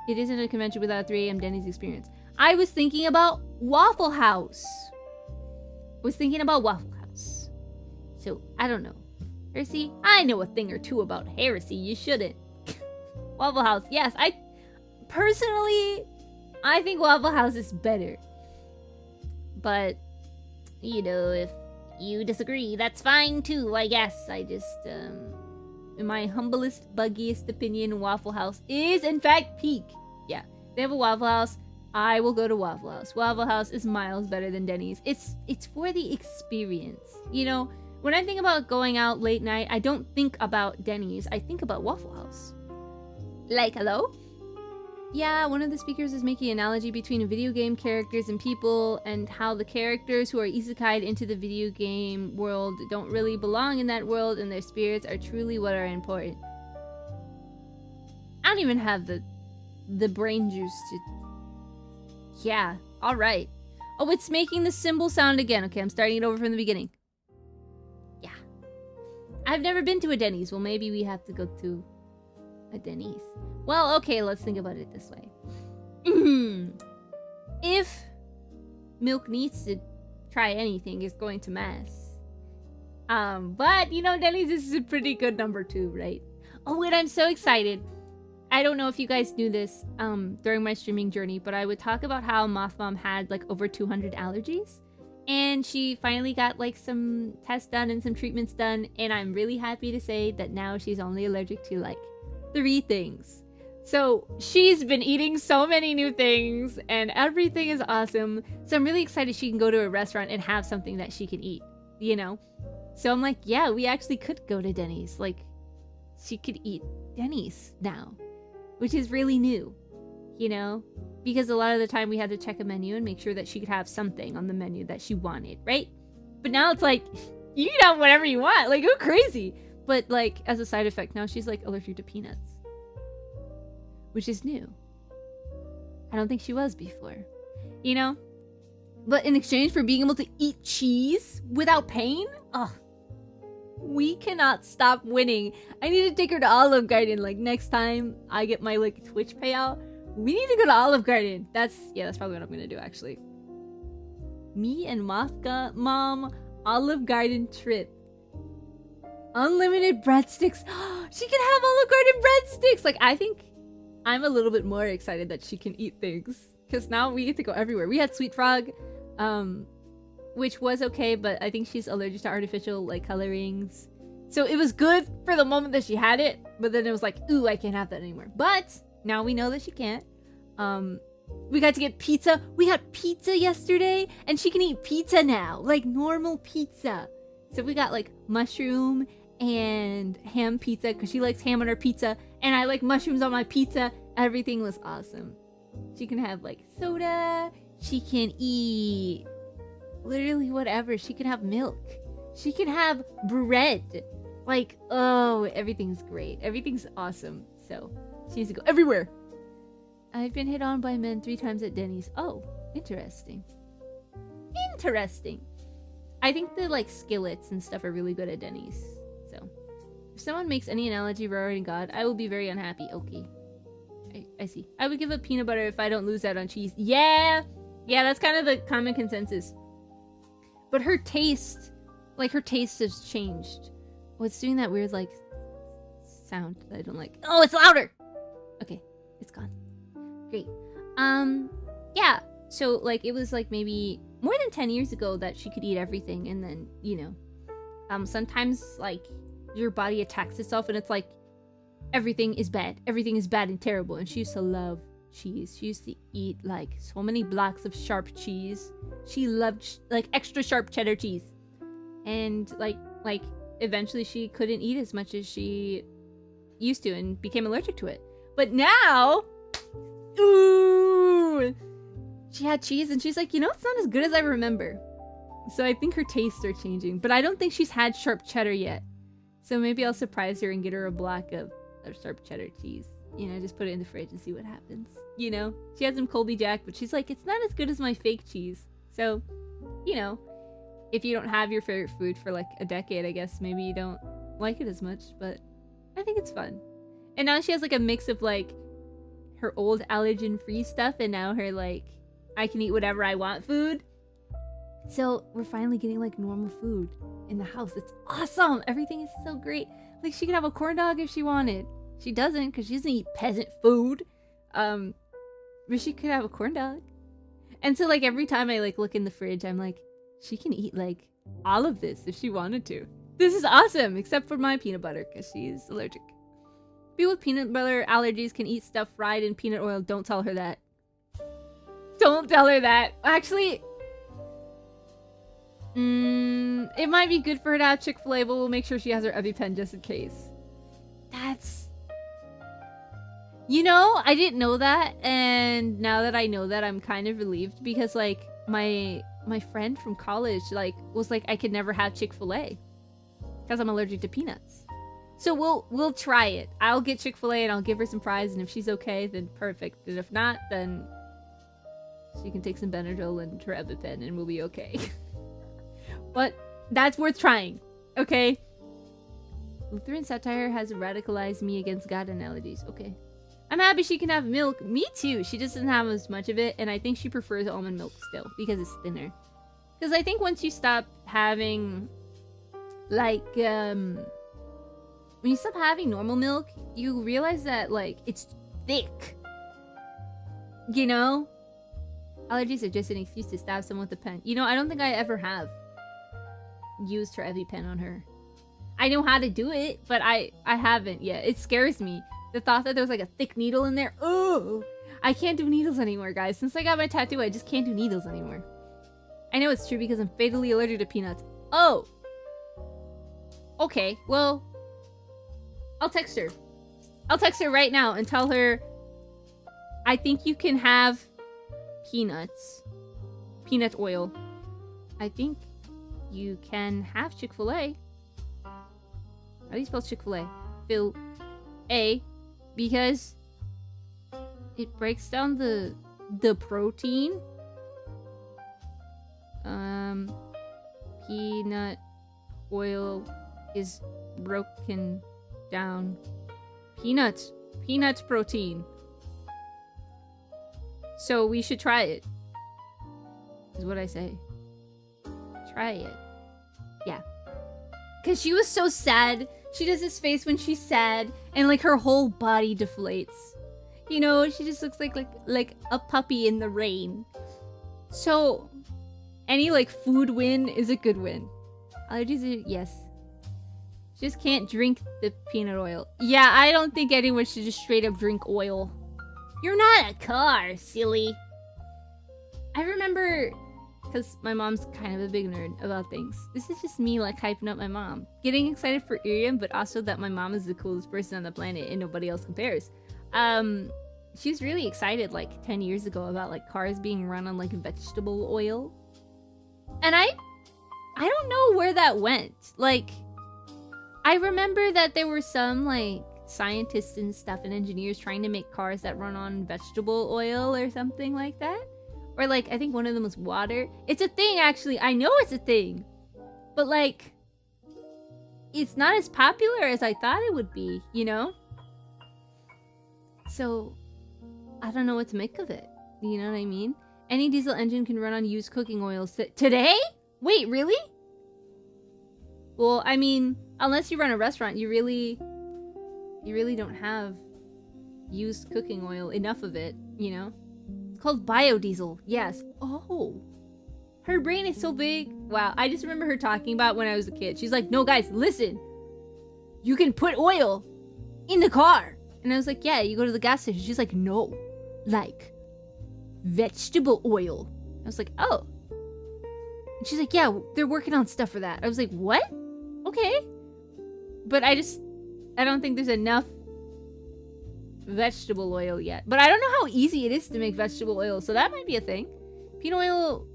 isn't a convention without a 3 a.m. Denny's experience. I was thinking about Waffle House. So, I don't know. Heresy? I know a thing or two about heresy. You shouldn't. Waffle House. Yes, personally, I think Waffle House is better. But, you know, if you disagree, that's fine too, I guess. I just, in my humblest, buggiest opinion, Waffle House is, in fact, peak. Yeah, they have a Waffle House. I will go to Waffle House. Waffle House is miles better than Denny's. It's for the experience. You know, when I think about going out late night, I don't think about Denny's. I think about Waffle House. Like, hello? Yeah, one of the speakers is making an analogy between video game characters and people and how the characters who are isekai'd into the video game world don't really belong in that world and their spirits are truly what are important. I don't even have the brain juice to... Yeah, alright. Oh, it's making the symbol sound again. Okay, I'm starting it over from the beginning. Yeah. I've never been to a Denny's. Well, maybe we have to go to a Denny's. Well, okay, let's think about it this way. If Milk needs to try anything, it's going to Mass. But, you know, Denny's is a pretty good number 2, right? Oh, and I'm so excited. I don't know if you guys knew this during my streaming journey, but I would talk about how Moth Mom had like over 200 allergies. And she finally got like some tests done and some treatments done. And I'm really happy to say that now she's only allergic to like 3 things. So she's been eating so many new things and everything is awesome. So I'm really excited she can go to a restaurant and have something that she can eat, you know? So I'm like, yeah, we actually could go to Denny's. Like, she could eat Denny's now, which is really new, you know? Because a lot of the time we had to check a menu and make sure that she could have something on the menu that she wanted, right? But now it's like, you can have whatever you want. Like, go crazy. But like, as a side effect, now she's like allergic to peanuts. Which is new. I don't think she was before. You know? But in exchange for being able to eat cheese without pain? Ugh. We cannot stop winning. I need to take her to Olive Garden. Like, next time I get my, like, Twitch payout, we need to go to Olive Garden. That's probably what I'm gonna do, actually. Me and Mothka Mom Olive Garden trip. Unlimited breadsticks. She can have Olive Garden breadsticks! Like, I think I'm a little bit more excited that she can eat things. Because now we get to go everywhere. We had Sweet Frog, which was okay, but I think she's allergic to artificial, like, colorings. So it was good for the moment that she had it, but then it was like, ooh, I can't have that anymore. But now we know that she can't. We got to get pizza. We got pizza yesterday, and she can eat pizza now. Like, normal pizza. So we got, like, mushroom and ham pizza, because she likes ham on her pizza, and I like mushrooms on my pizza. Everything was awesome. She can have, like, soda. She can eat literally whatever. She can have milk. She can have bread. Like, oh, everything's great. Everything's awesome. So, she needs to go everywhere. I've been hit on by men 3 times at Denny's. Oh, interesting. Interesting. I think the, like, skillets and stuff are really good at Denny's. So, if someone makes any analogy regarding God, I will be very unhappy. Okay. I see. I would give up peanut butter if I don't lose out on cheese. Yeah! Yeah, that's kind of the common consensus. But her taste, like, her taste has changed. Oh, it's doing that weird, like, sound that I don't like. Oh, it's louder! Okay, it's gone. Great. Yeah. So, like, it was, like, maybe more than 10 years ago that she could eat everything. And then, you know, sometimes, like, your body attacks itself and it's like, everything is bad. Everything is bad and terrible. And she used to love cheese. She used to eat, like, so many blocks of sharp cheese. She loved, like, extra sharp cheddar cheese. And, like, eventually she couldn't eat as much as she used to and became allergic to it. But now, ooh, she had cheese and she's like, you know, it's not as good as I remember. So I think her tastes are changing. But I don't think she's had sharp cheddar yet. So maybe I'll surprise her and get her a block of sharp cheddar cheese. You know, just put it in the fridge and see what happens. You know, she had some Colby Jack, but she's like, it's not as good as my fake cheese. So, you know, if you don't have your favorite food for like a decade, I guess maybe you don't like it as much, but I think it's fun. And now she has like a mix of like her old allergen-free stuff and now her like, I can eat whatever I want food. So we're finally getting like normal food in the house. It's awesome. Everything is so great. Like she could have a corn dog if she wanted. She doesn't because she doesn't eat peasant food. But she could have a corn dog. And so like every time I like look in the fridge, I'm like, she can eat like all of this if she wanted to. This is awesome, except for my peanut butter because she's allergic. People with peanut butter allergies can eat stuff fried in peanut oil. Don't tell her that. Don't tell her that. Actually, it might be good for her to have Chick-fil-A, but we'll make sure she has her EpiPen just in case. That's... You know, I didn't know that, and now that I know that, I'm kind of relieved because, like, my friend from college, like, was like, I could never have Chick-fil-A because I'm allergic to peanuts. So we'll try it. I'll get Chick-fil-A and I'll give her some fries, and if she's okay, then perfect. And if not, then she can take some Benadryl and her EpiPen, and we'll be okay. But that's worth trying, okay? Lutheran satire has radicalized me against God analogies. Okay. I'm happy she can have milk. Me too. She just doesn't have as much of it, and I think she prefers almond milk still because it's thinner. Because I think once you stop having, like, when you stop having normal milk, you realize that, like, it's thick. You know? Allergies are just an excuse to stab someone with a pen. You know, I don't think I ever have used her EpiPen on her. I know how to do it, but I haven't yet. It scares me. The thought that there was like a thick needle in there. Oh, I can't do needles anymore, guys. Since I got my tattoo, I just can't do needles anymore. I know it's true because I'm fatally allergic to peanuts. Oh. Okay, well, I'll text her. I'll text her right now and tell her I think you can have peanuts. Peanut oil. I think you can have Chick-fil-A. How do you spell Chick-fil-A? Phil-A. Because it breaks down the protein. Peanut oil is broken down. Peanut protein. So we should try it. Is what I say. Try it. Yeah. Because she was so sad. She does this face when she's sad, and like her whole body deflates. You know, she just looks like a puppy in the rain. So, any like food win is a good win. Allergies are, yes. She just can't drink the peanut oil. Yeah, I don't think anyone should just straight up drink oil. You're not a car, silly. I remember, because my mom's kind of a big nerd about things. This is just me, like, hyping up my mom. Getting excited for IRIAM, but also that my mom is the coolest person on the planet and nobody else compares. she was really excited like 10 years ago about like cars being run on like vegetable oil. And I don't know where that went. Like, I remember that there were some like scientists and stuff and engineers trying to make cars that run on vegetable oil or something like that. Or like, I think one of them was water. It's a thing, actually. I know it's a thing. But like, it's not as popular as I thought it would be, you know? So, I don't know what to make of it. You know what I mean? Any diesel engine can run on used cooking oils. Today? Wait, really? Well, I mean, unless you run a restaurant, you really don't have used cooking oil, enough of it, you know? It's called biodiesel. Yes. Oh. Her brain is so big. Wow, I just remember her talking about when I was a kid. She's like, no, guys, listen. You can put oil in the car. And I was like, yeah, you go to the gas station. She's like, no. Like, vegetable oil. I was like, oh. And she's like, yeah, they're working on stuff for that. I was like, what? Okay. But I don't think there's enough vegetable oil yet. But I don't know how easy it is to make vegetable oil, so that might be a thing. Peanut oil,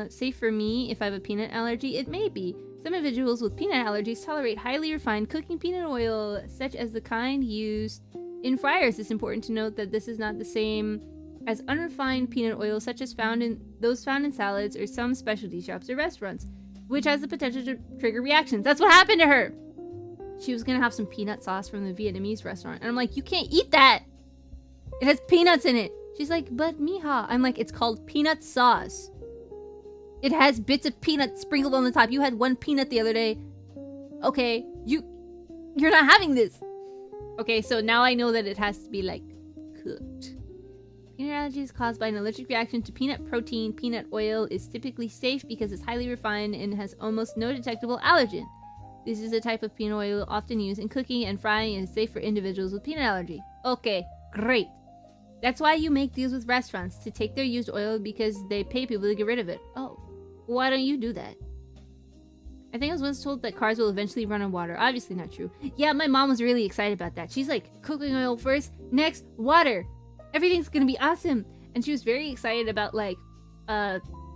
safe for me if I have a peanut allergy? It may be. Some individuals with peanut allergies tolerate highly refined cooking peanut oil, such as the kind used in fryers. It's important to note that this is not the same as unrefined peanut oil, such as those found in salads or some specialty shops or restaurants, which has the potential to trigger reactions. That's what happened to her. She was gonna have some peanut sauce from the Vietnamese restaurant, and I'm like, you can't eat that. It has peanuts in it. She's like, but mija. I'm like, it's called peanut sauce. It has bits of peanut sprinkled on the top. You had one peanut the other day. Okay, you're not having this. Okay, so now I know that it has to be like cooked. Peanut allergy is caused by an allergic reaction to peanut protein. Peanut oil is typically safe because it's highly refined and has almost no detectable allergen. This is a type of peanut oil often used in cooking and frying and is safe for individuals with peanut allergy. Okay, great. That's why you make deals with restaurants, to take their used oil because they pay people to get rid of it. Oh, why don't you do that? I think I was once told that cars will eventually run on water. Obviously not true. Yeah, my mom was really excited about that. She's like, cooking oil first, next, water. Everything's gonna be awesome. And she was very excited about like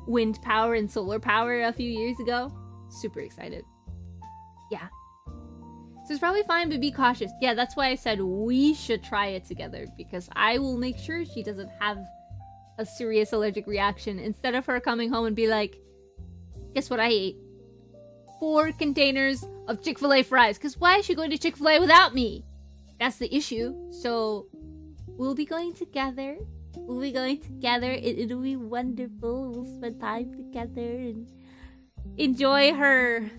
wind power and solar power a few years ago. Super excited. Yeah. So it's probably fine, but be cautious. Yeah, that's why I said we should try it together, because I will make sure she doesn't have a serious allergic reaction, instead of her coming home and be like, guess what I ate? 4 containers of Chick-fil-A fries. Because why is she going to Chick-fil-A without me? That's the issue. So we'll be going together. We'll be going together. It'll be wonderful. We'll spend time together and enjoy her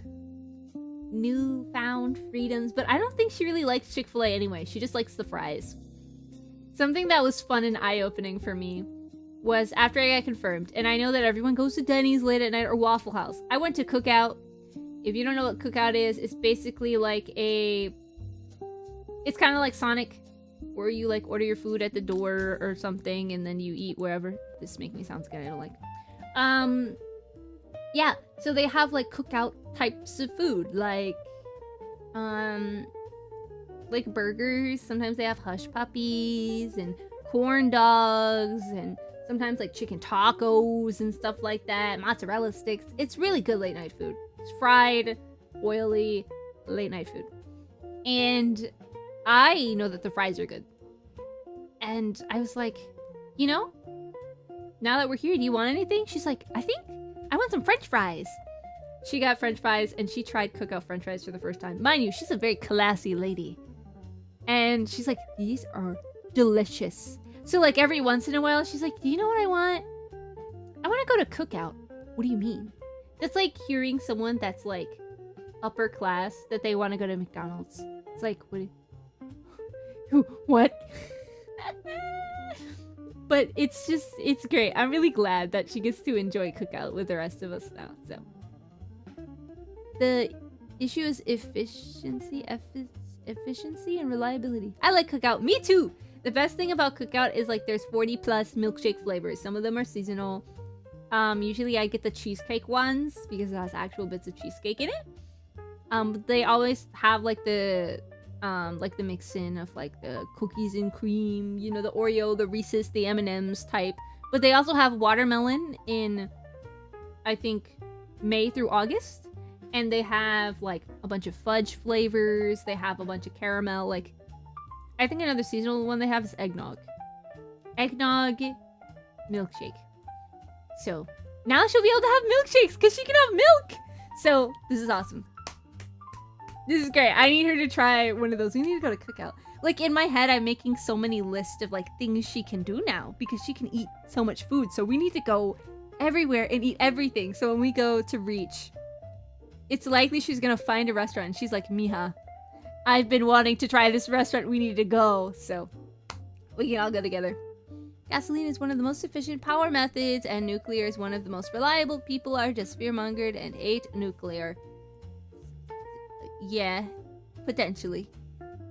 newfound freedoms. But I don't think she really likes Chick-fil-A anyway. She just likes the fries. Something that was fun and eye-opening for me was after I got confirmed, and I know that everyone goes to Denny's late at night or Waffle House. I went to Cookout. If you don't know what Cookout is, it's basically like it's kind of like Sonic, where you like order your food at the door or something, and then you eat wherever. This makes me sound scared. I don't like. Yeah. So they have like Cookout types of food, like burgers. Sometimes they have hush puppies and corn dogs, and sometimes like chicken tacos and stuff like that. Mozzarella sticks. It's really good late night food. It's fried, oily, late night food. And I know that the fries are good. And I was like, you know, now that we're here, do you want anything? She's like, I think I want some French fries. She got French fries, and she tried Cookout French fries for the first time. Mind you, she's a very classy lady. And she's like, these are delicious. So like every once in a while, she's like, do you know what I want? I want to go to Cookout. What do you mean? It's like hearing someone that's like upper class that they want to go to McDonald's. It's like, what? But it's great. I'm really glad that she gets to enjoy Cookout with the rest of us now. So the issue is efficiency and reliability. I like Cookout. Me too. The best thing about Cookout is like there's 40 plus milkshake flavors. Some of them are seasonal. Usually I get the cheesecake ones because it has actual bits of cheesecake in it. But they always have like the like the mix-in of like the cookies and cream, you know, the Oreo, the Reese's, the M&M's type. But they also have watermelon in, I think, May through August. And they have like a bunch of fudge flavors. They have a bunch of caramel. Like, I think another seasonal one they have is eggnog. Eggnog milkshake. So now she'll be able to have milkshakes because she can have milk. So this is awesome. This is great. I need her to try one of those. We need to go to Cookout. Like, in my head, I'm making so many lists of like things she can do now because she can eat so much food. So we need to go everywhere and eat everything. So when we go to Reach, it's likely she's gonna find a restaurant and she's like, Miha, I've been wanting to try this restaurant. We need to go. So we can all go together. Gasoline is one of the most efficient power methods, and nuclear is one of the most reliable. People are just fear-mongered and hate nuclear. Yeah, potentially.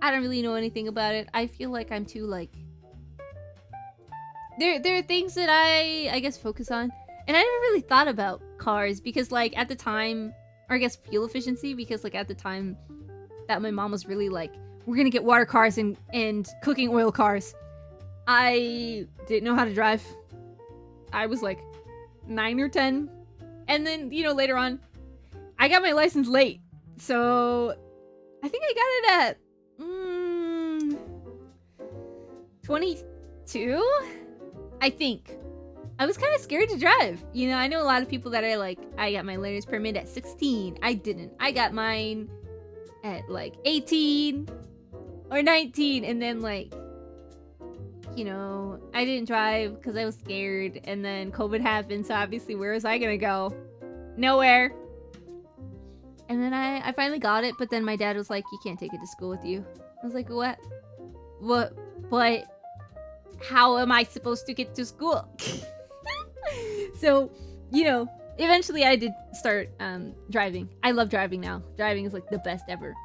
I don't really know anything about it. I feel like I'm too, like... There are things that I guess, focus on. And I never really thought about cars, because, like, at the time... Or I guess fuel efficiency, because, like, at the time that my mom was really like, we're gonna get water cars and cooking oil cars. I didn't know how to drive. I was like 9 or 10. And then, you know, later on, I got my license late. So I think I got it at 22, I think. I was kind of scared to drive. You know, I know a lot of people that are like, I got my learner's permit at 16. I didn't. I got mine at like 18 or 19. And then like, you know, I didn't drive because I was scared, and then COVID happened, so obviously where was I gonna go? Nowhere. And then I finally got it, but then my dad was like, you can't take it to school with you. I was like, what? But how am I supposed to get to school? So, you know, eventually I did start driving. I love driving now. Driving is like the best ever.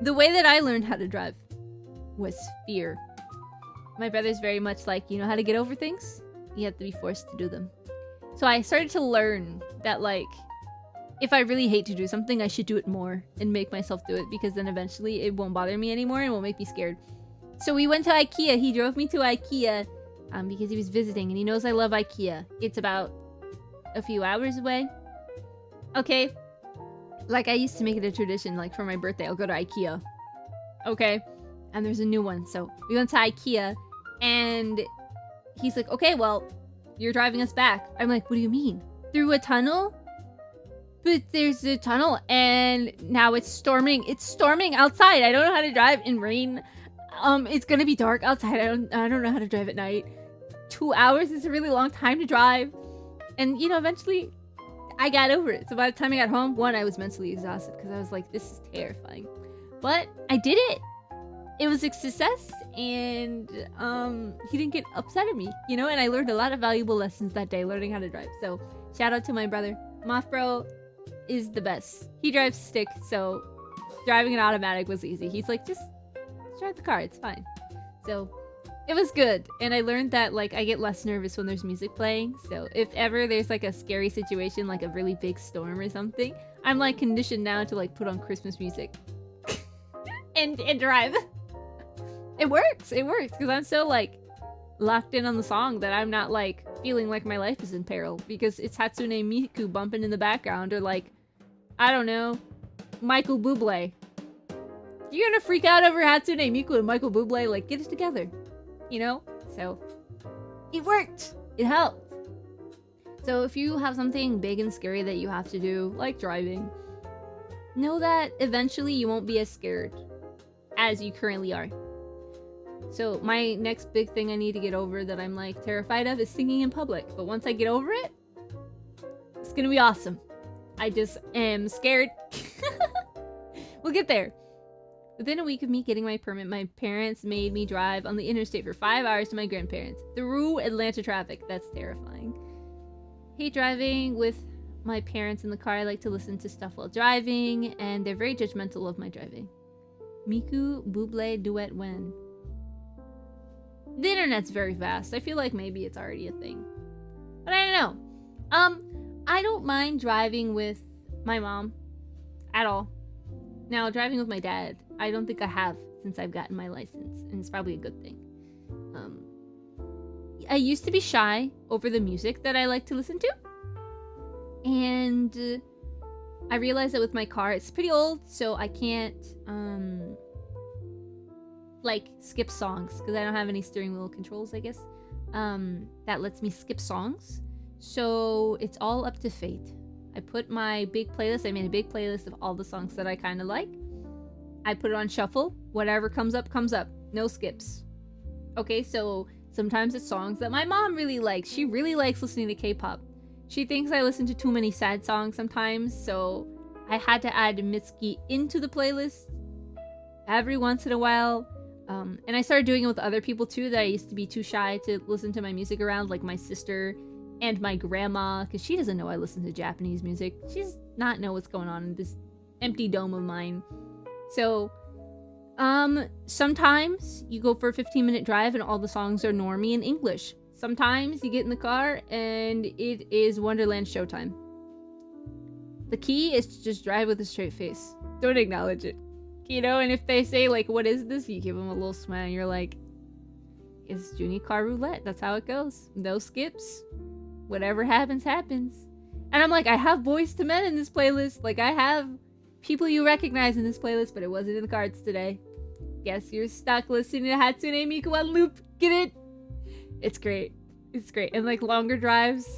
The way that I learned how to drive was fear. My brother's very much like, you know how to get over things? You have to be forced to do them. So I started to learn that, like, if I really hate to do something, I should do it more and make myself do it, because then eventually it won't bother me anymore and won't make me scared. So we went to IKEA. He drove me to IKEA because he was visiting, and he knows I love IKEA. It's about a few hours away. Okay. Like, I used to make it a tradition, like, for my birthday, I'll go to IKEA. Okay. And there's a new one. So we went to IKEA, and he's like, okay, well, you're driving us back. I'm like, what do you mean? Through a tunnel? But there's a tunnel, and now it's storming. It's storming outside. I don't know how to drive in rain. It's gonna be dark outside. I don't know how to drive at night. 2 hours is a really long time to drive. And, you know, eventually I got over it. So by the time I got home, one, I was mentally exhausted because I was like, this is terrifying. But I did it. It was a success, and he didn't get upset at me, you know, and I learned a lot of valuable lessons that day learning how to drive. So shout out to my brother. Moth Bro is the best. He drives stick, so driving an automatic was easy. He's like, just drive the car, it's fine. So it was good, and I learned that, like, I get less nervous when there's music playing. So if ever there's like a scary situation, like a really big storm or something, I'm like conditioned now to like put on Christmas music and drive. It works because I'm so like locked in on the song that I'm not like feeling like my life is in peril, because it's Hatsune Miku bumping in the background, or like, I don't know, Michael Bublé. You're gonna freak out over Hatsune Miku and Michael Bublé? Like, get it together, you know? So it worked. It helped. So if you have something big and scary that you have to do, like driving, know that eventually you won't be as scared as you currently are. So my next big thing I need to get over that I'm like terrified of is singing in public. But once I get over it, it's gonna be awesome. I just am scared. We'll get there. Within a week of me getting my permit, my parents made me drive on the interstate for 5 hours to my grandparents through Atlanta traffic. That's terrifying. Hate driving with my parents in the car. I like to listen to stuff while driving, and they're very judgmental of my driving. Miku Bublé duet when? The internet's very fast. I feel like maybe it's already a thing. But I don't know. I don't mind driving with my mom at all. Now, driving with my dad, I don't think I have since I've gotten my license, and it's probably a good thing. I used to be shy over the music that I like to listen to, and I realized that with my car, it's pretty old, so I can't like skip songs because I don't have any steering wheel controls, I guess, that lets me skip songs. So it's all up to fate. I put my big playlist, I made a big playlist of all the songs that I kind of like. I put it on shuffle. Whatever comes up, comes up. No skips. Okay, so sometimes it's songs that my mom really likes. She really likes listening to K-pop. She thinks I listen to too many sad songs sometimes, so I had to add Mitski into the playlist every once in a while. And I started doing it with other people too that I used to be too shy to listen to my music around, like my sister and my grandma, because she doesn't know I listen to Japanese music. She does not know what's going on in this empty dome of mine. So, sometimes you go for a 15-minute drive and all the songs are normie in English. Sometimes you get in the car and it is Wonderland showtime. The key is to just drive with a straight face. Don't acknowledge it. You know, and if they say, like, what is this? You give them a little smile and you're like, it's Junie car roulette. That's how it goes. No skips. Whatever happens, happens. And I'm like, I have Boyz II Men in this playlist. Like, I have people you recognize in this playlist, but it wasn't in the cards today. Guess you're stuck listening to Hatsune Miku on loop. Get it? It's great. It's great. And, like, longer drives,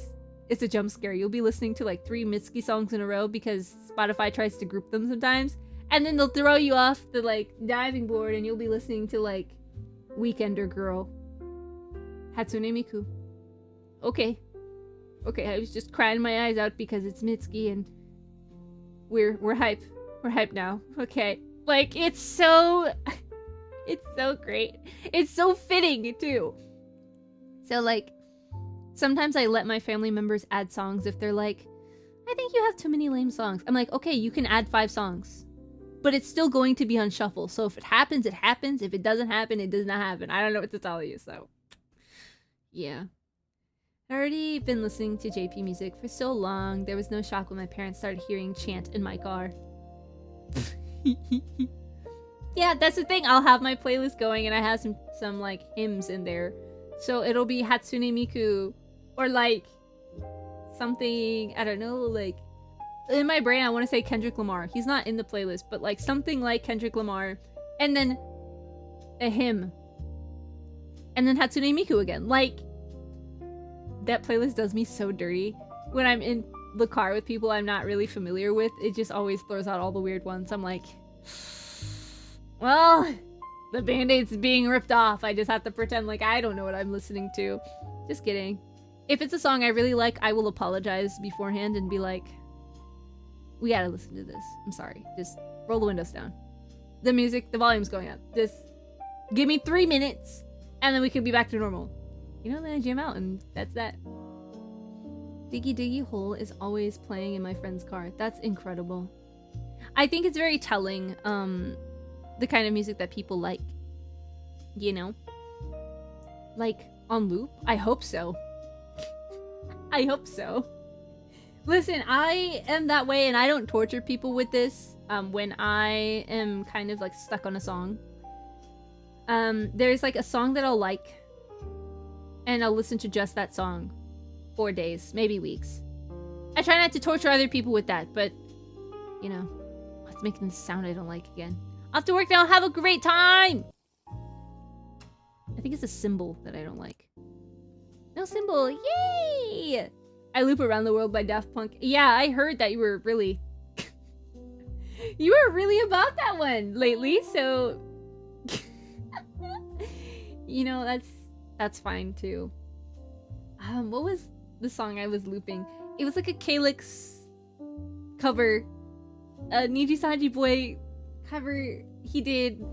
it's a jump scare. You'll be listening to, like, 3 Mitski songs in a row because Spotify tries to group them sometimes. And then they'll throw you off the, like, diving board and you'll be listening to, like, Weekender Girl. Hatsune Miku. Okay. Okay, I was just crying my eyes out because it's Mitski and we're hype. We're hype now. Okay. Like, it's so great. It's so fitting, too. So, like, sometimes I let my family members add songs if they're like, I think you have too many lame songs. I'm like, okay, you can add 5 songs. But it's still going to be on shuffle. So if it happens, it happens. If it doesn't happen, it does not happen. I don't know what to tell you, so. Yeah. I've already been listening to JP music for so long. There was no shock when my parents started hearing chant in my car. Yeah, that's the thing. I'll have my playlist going and I have some like hymns in there. So it'll be Hatsune Miku or like something, I don't know, like in my brain I want to say Kendrick Lamar. He's not in the playlist, but like something like Kendrick Lamar and then a hymn. And then Hatsune Miku again. Like, that playlist does me so dirty. When I'm in the car with people I'm not really familiar with, it just always throws out all the weird ones. I'm like, well, the Band-Aid's being ripped off. I just have to pretend like I don't know what I'm listening to. Just kidding. If it's a song I really like, I will apologize beforehand and be like, we gotta listen to this. I'm sorry. Just roll the windows down. The music, the volume's going up. Just give me 3 minutes and then we could be back to normal. You know, then I jam out and that's that. Diggy Diggy Hole is always playing in my friend's car. That's incredible. I think it's very telling, the kind of music that people like. You know? Like, on loop? I hope so. I hope so. Listen, I am that way and I don't torture people with this when I am kind of like stuck on a song. There's like a song that I'll like and I'll listen to just that song 4 days, maybe weeks. I try not to torture other people with that, but you know, it's making the sound I don't like again. Off to work now, have a great time! I think it's a symbol that I don't like. No symbol, yay! I Loop Around the World by Daft Punk. Yeah, I heard that you were really... you were really about that one lately, so... you know, that's fine too. What was the song I was looping? It was like a Calyx cover. A Niji Sanji Boy cover he did.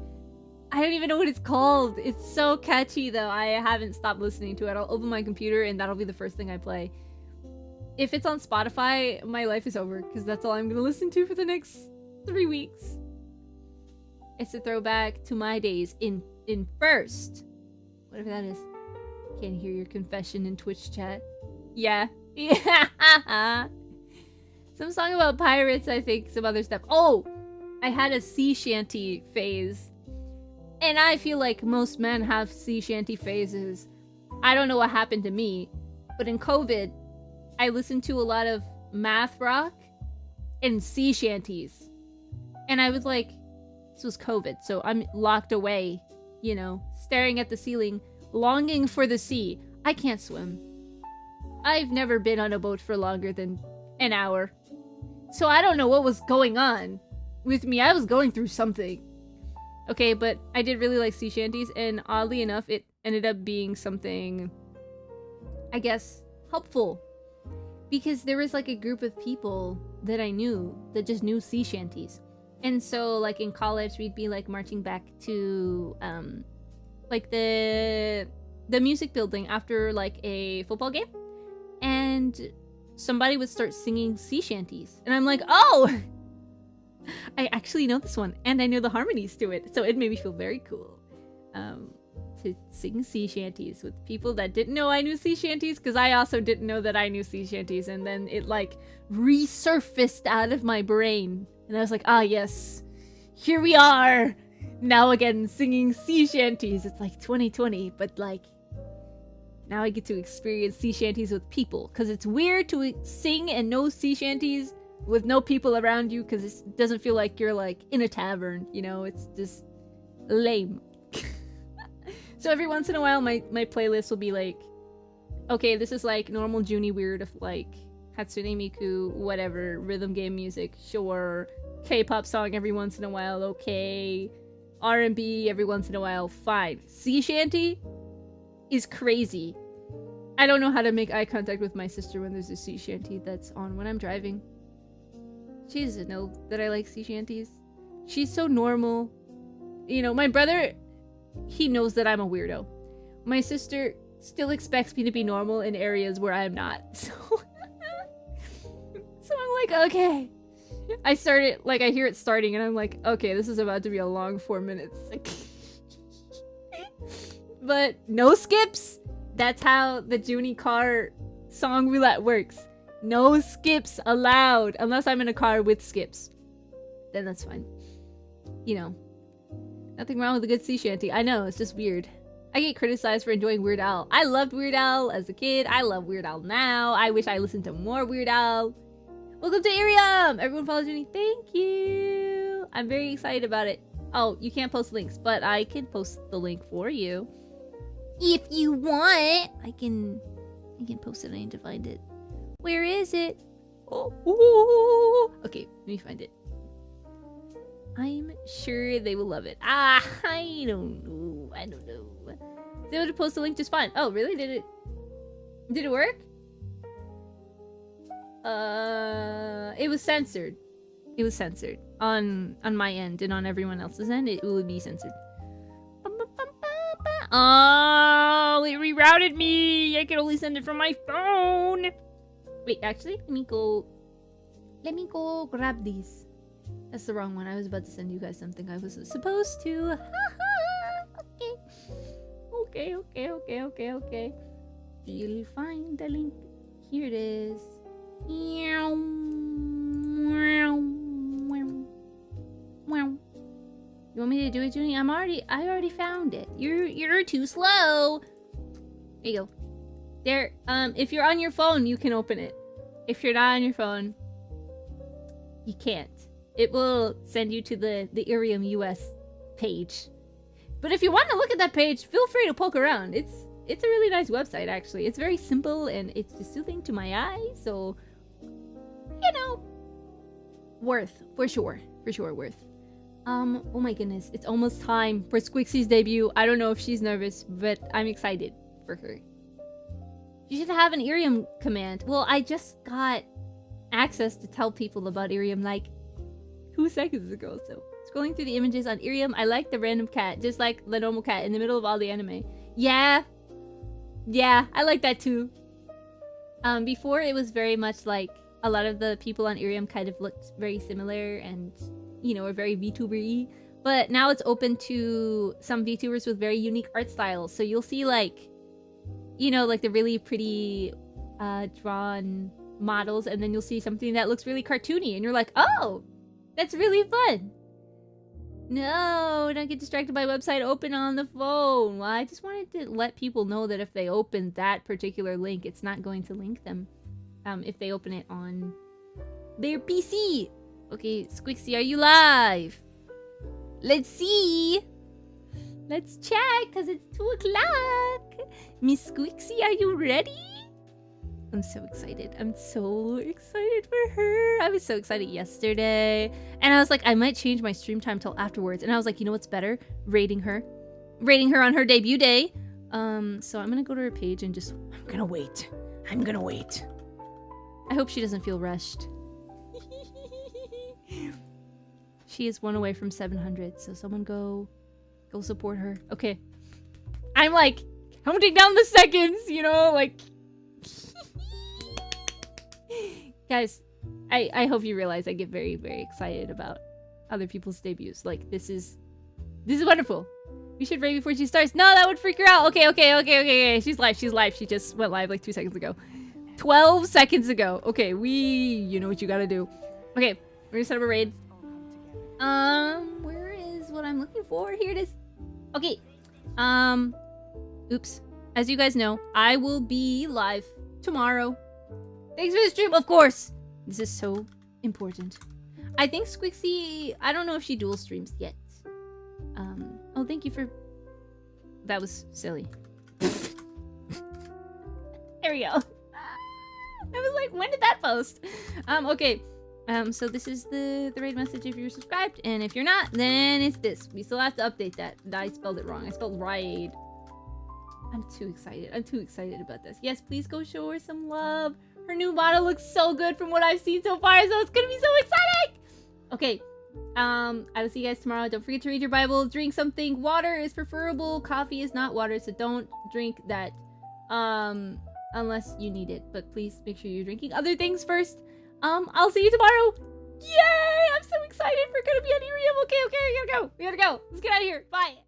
I don't even know what it's called. It's so catchy though. I haven't stopped listening to it. I'll open my computer and that'll be the first thing I play. If it's on Spotify, my life is over because that's all I'm gonna listen to for the next 3 weeks. It's a throwback to my days in first. Whatever that is. Can't hear your confession in Twitch chat. Yeah. Yeah. Some song about pirates, I think. Some other stuff. Oh! I had a sea shanty phase. And I feel like most men have sea shanty phases. I don't know what happened to me, but in COVID, I listened to a lot of math rock and sea shanties. And I was like, this was COVID, so I'm locked away, you know, staring at the ceiling, longing for the sea. I can't swim. I've never been on a boat for longer than an hour. So I don't know what was going on with me. I was going through something. Okay, but I did really like sea shanties, and oddly enough, it ended up being something, I guess, helpful. Because there was like a group of people that I knew that just knew sea shanties. And so like in college, we'd be like marching back to like the music building after like a football game. And somebody would start singing sea shanties. And I'm like, oh! I actually know this one, and I know the harmonies to it, so it made me feel very cool to sing sea shanties with people that didn't know I knew sea shanties, because I also didn't know that I knew sea shanties, and then it like resurfaced out of my brain, and I was like, ah yes, here we are, now again singing sea shanties. It's like 2020, but like now I get to experience sea shanties with people, because it's weird to sing and know sea shanties with no people around you, because it doesn't feel like you're like in a tavern, you know, it's just lame. So every once in a while my playlist will be like, okay, this is like normal Junie weird of like Hatsune Miku, whatever, rhythm game music, sure, K-pop song every once in a while, okay, R&B every once in a while, fine. Sea shanty is crazy. I don't know how to make eye contact with my sister when there's a sea shanty that's on when I'm driving. She doesn't know that I like sea shanties. She's so normal. You know, my brother, he knows that I'm a weirdo. My sister still expects me to be normal in areas where I'm not. So, I'm like, okay. I started, like, I hear it starting and I'm like, okay, this is about to be a long 4 minutes. But no skips. That's how the Junie car song roulette works. No skips allowed, unless I'm in a car with skips. Then that's fine. You know, nothing wrong with a good sea shanty. I know, it's just weird. I get criticized for enjoying Weird Al. I loved Weird Al as a kid. I love Weird Al now. I wish I listened to more Weird Al. Welcome to IRIAM! Everyone follow Junie. Thank you! I'm very excited about it. Oh, you can't post links, but I can post the link for you. If you want, I can post it. I need to find it. Where is it? Oh, okay, let me find it. I'm sure they will love it. Ah, I don't know. They would have posted a link just fine. Oh, really? Did it work? It was censored. It was censored on my end, and on everyone else's end, it will be censored. Oh, it rerouted me. I can only send it from my phone. Wait, actually, let me go grab these. That's the wrong one. I was about to send you guys something I wasn't supposed to. Okay. You'll find the link. Here it is. You want me to do it, Junie? I already found it. You're too slow. There you go. There, if you're on your phone, you can open it. If you're not on your phone, you can't. It will send you to the IRIAM US page. But if you want to look at that page, feel free to poke around. It's a really nice website, actually. It's very simple, and it's just soothing to my eyes, so, you know, worth. For sure, worth. Oh my goodness, it's almost time for Squixie's debut. I don't know if she's nervous, but I'm excited for her. You should have an IRIAM command. Well, I just got access to tell people about IRIAM like 2 seconds ago, so scrolling through the images on IRIAM, I like the random cat, just like the normal cat in the middle of all the anime. Yeah, I like that too. Before it was very much like a lot of the people on IRIAM kind of looked very similar and, you know, were very VTuber-y. But now it's open to some VTubers with very unique art styles. So you'll see like, you know, like the really pretty drawn models, and then you'll see something that looks really cartoony, and you're like, oh, that's really fun. No, don't get distracted by website open on the phone. Well, I just wanted to let people know that if they open that particular link, it's not going to link them. If they open it on their PC. Okay, Squixie, are you live? Let's see. Let's check, because it's 2 o'clock. Miss Squixie, are you ready? I'm so excited. I'm so excited for her. I was so excited yesterday. And I was like, I might change my stream time till afterwards. And I was like, you know what's better? Rating her. Rating her on her debut day. So I'm going to go to her page and just... I'm going to wait. I'm going to wait. I hope she doesn't feel rushed. She is 1 away from 700. So someone go support her. Okay. I'm like counting down the seconds, you know, like... Guys, I hope you realize I get very, very excited about other people's debuts. Like, this is wonderful. We should rate before she starts. No, that would freak her out. Okay. She's live. She just went live like 2 seconds ago. 12 seconds ago. Okay, you know what you gotta do. Okay, we're gonna set up a raid. Where is what I'm looking for? Here it is. Okay. Oops. As you guys know, I will be live tomorrow. Thanks for the stream, of course. This is so important. I think Squixie, I don't know if she dual streams yet. Oh, thank you for... That was silly. There we go. I was like, when did that post? Okay. So this is the raid message if you're subscribed, and if you're not, then it's this. We still have to update that. I spelled it wrong. I spelled raid. I'm too excited. I'm too excited about this. Yes, please go show her some love. Her new model looks so good from what I've seen so far, so it's gonna be so exciting! Okay, I will see you guys tomorrow. Don't forget to read your Bible, drink something. Water is preferable. Coffee is not water, so don't drink that unless you need it. But please make sure you're drinking other things first. I'll see you tomorrow. Yay! I'm so excited. We're gonna be on IRIAM. Okay, we gotta go. Let's get out of here. Bye.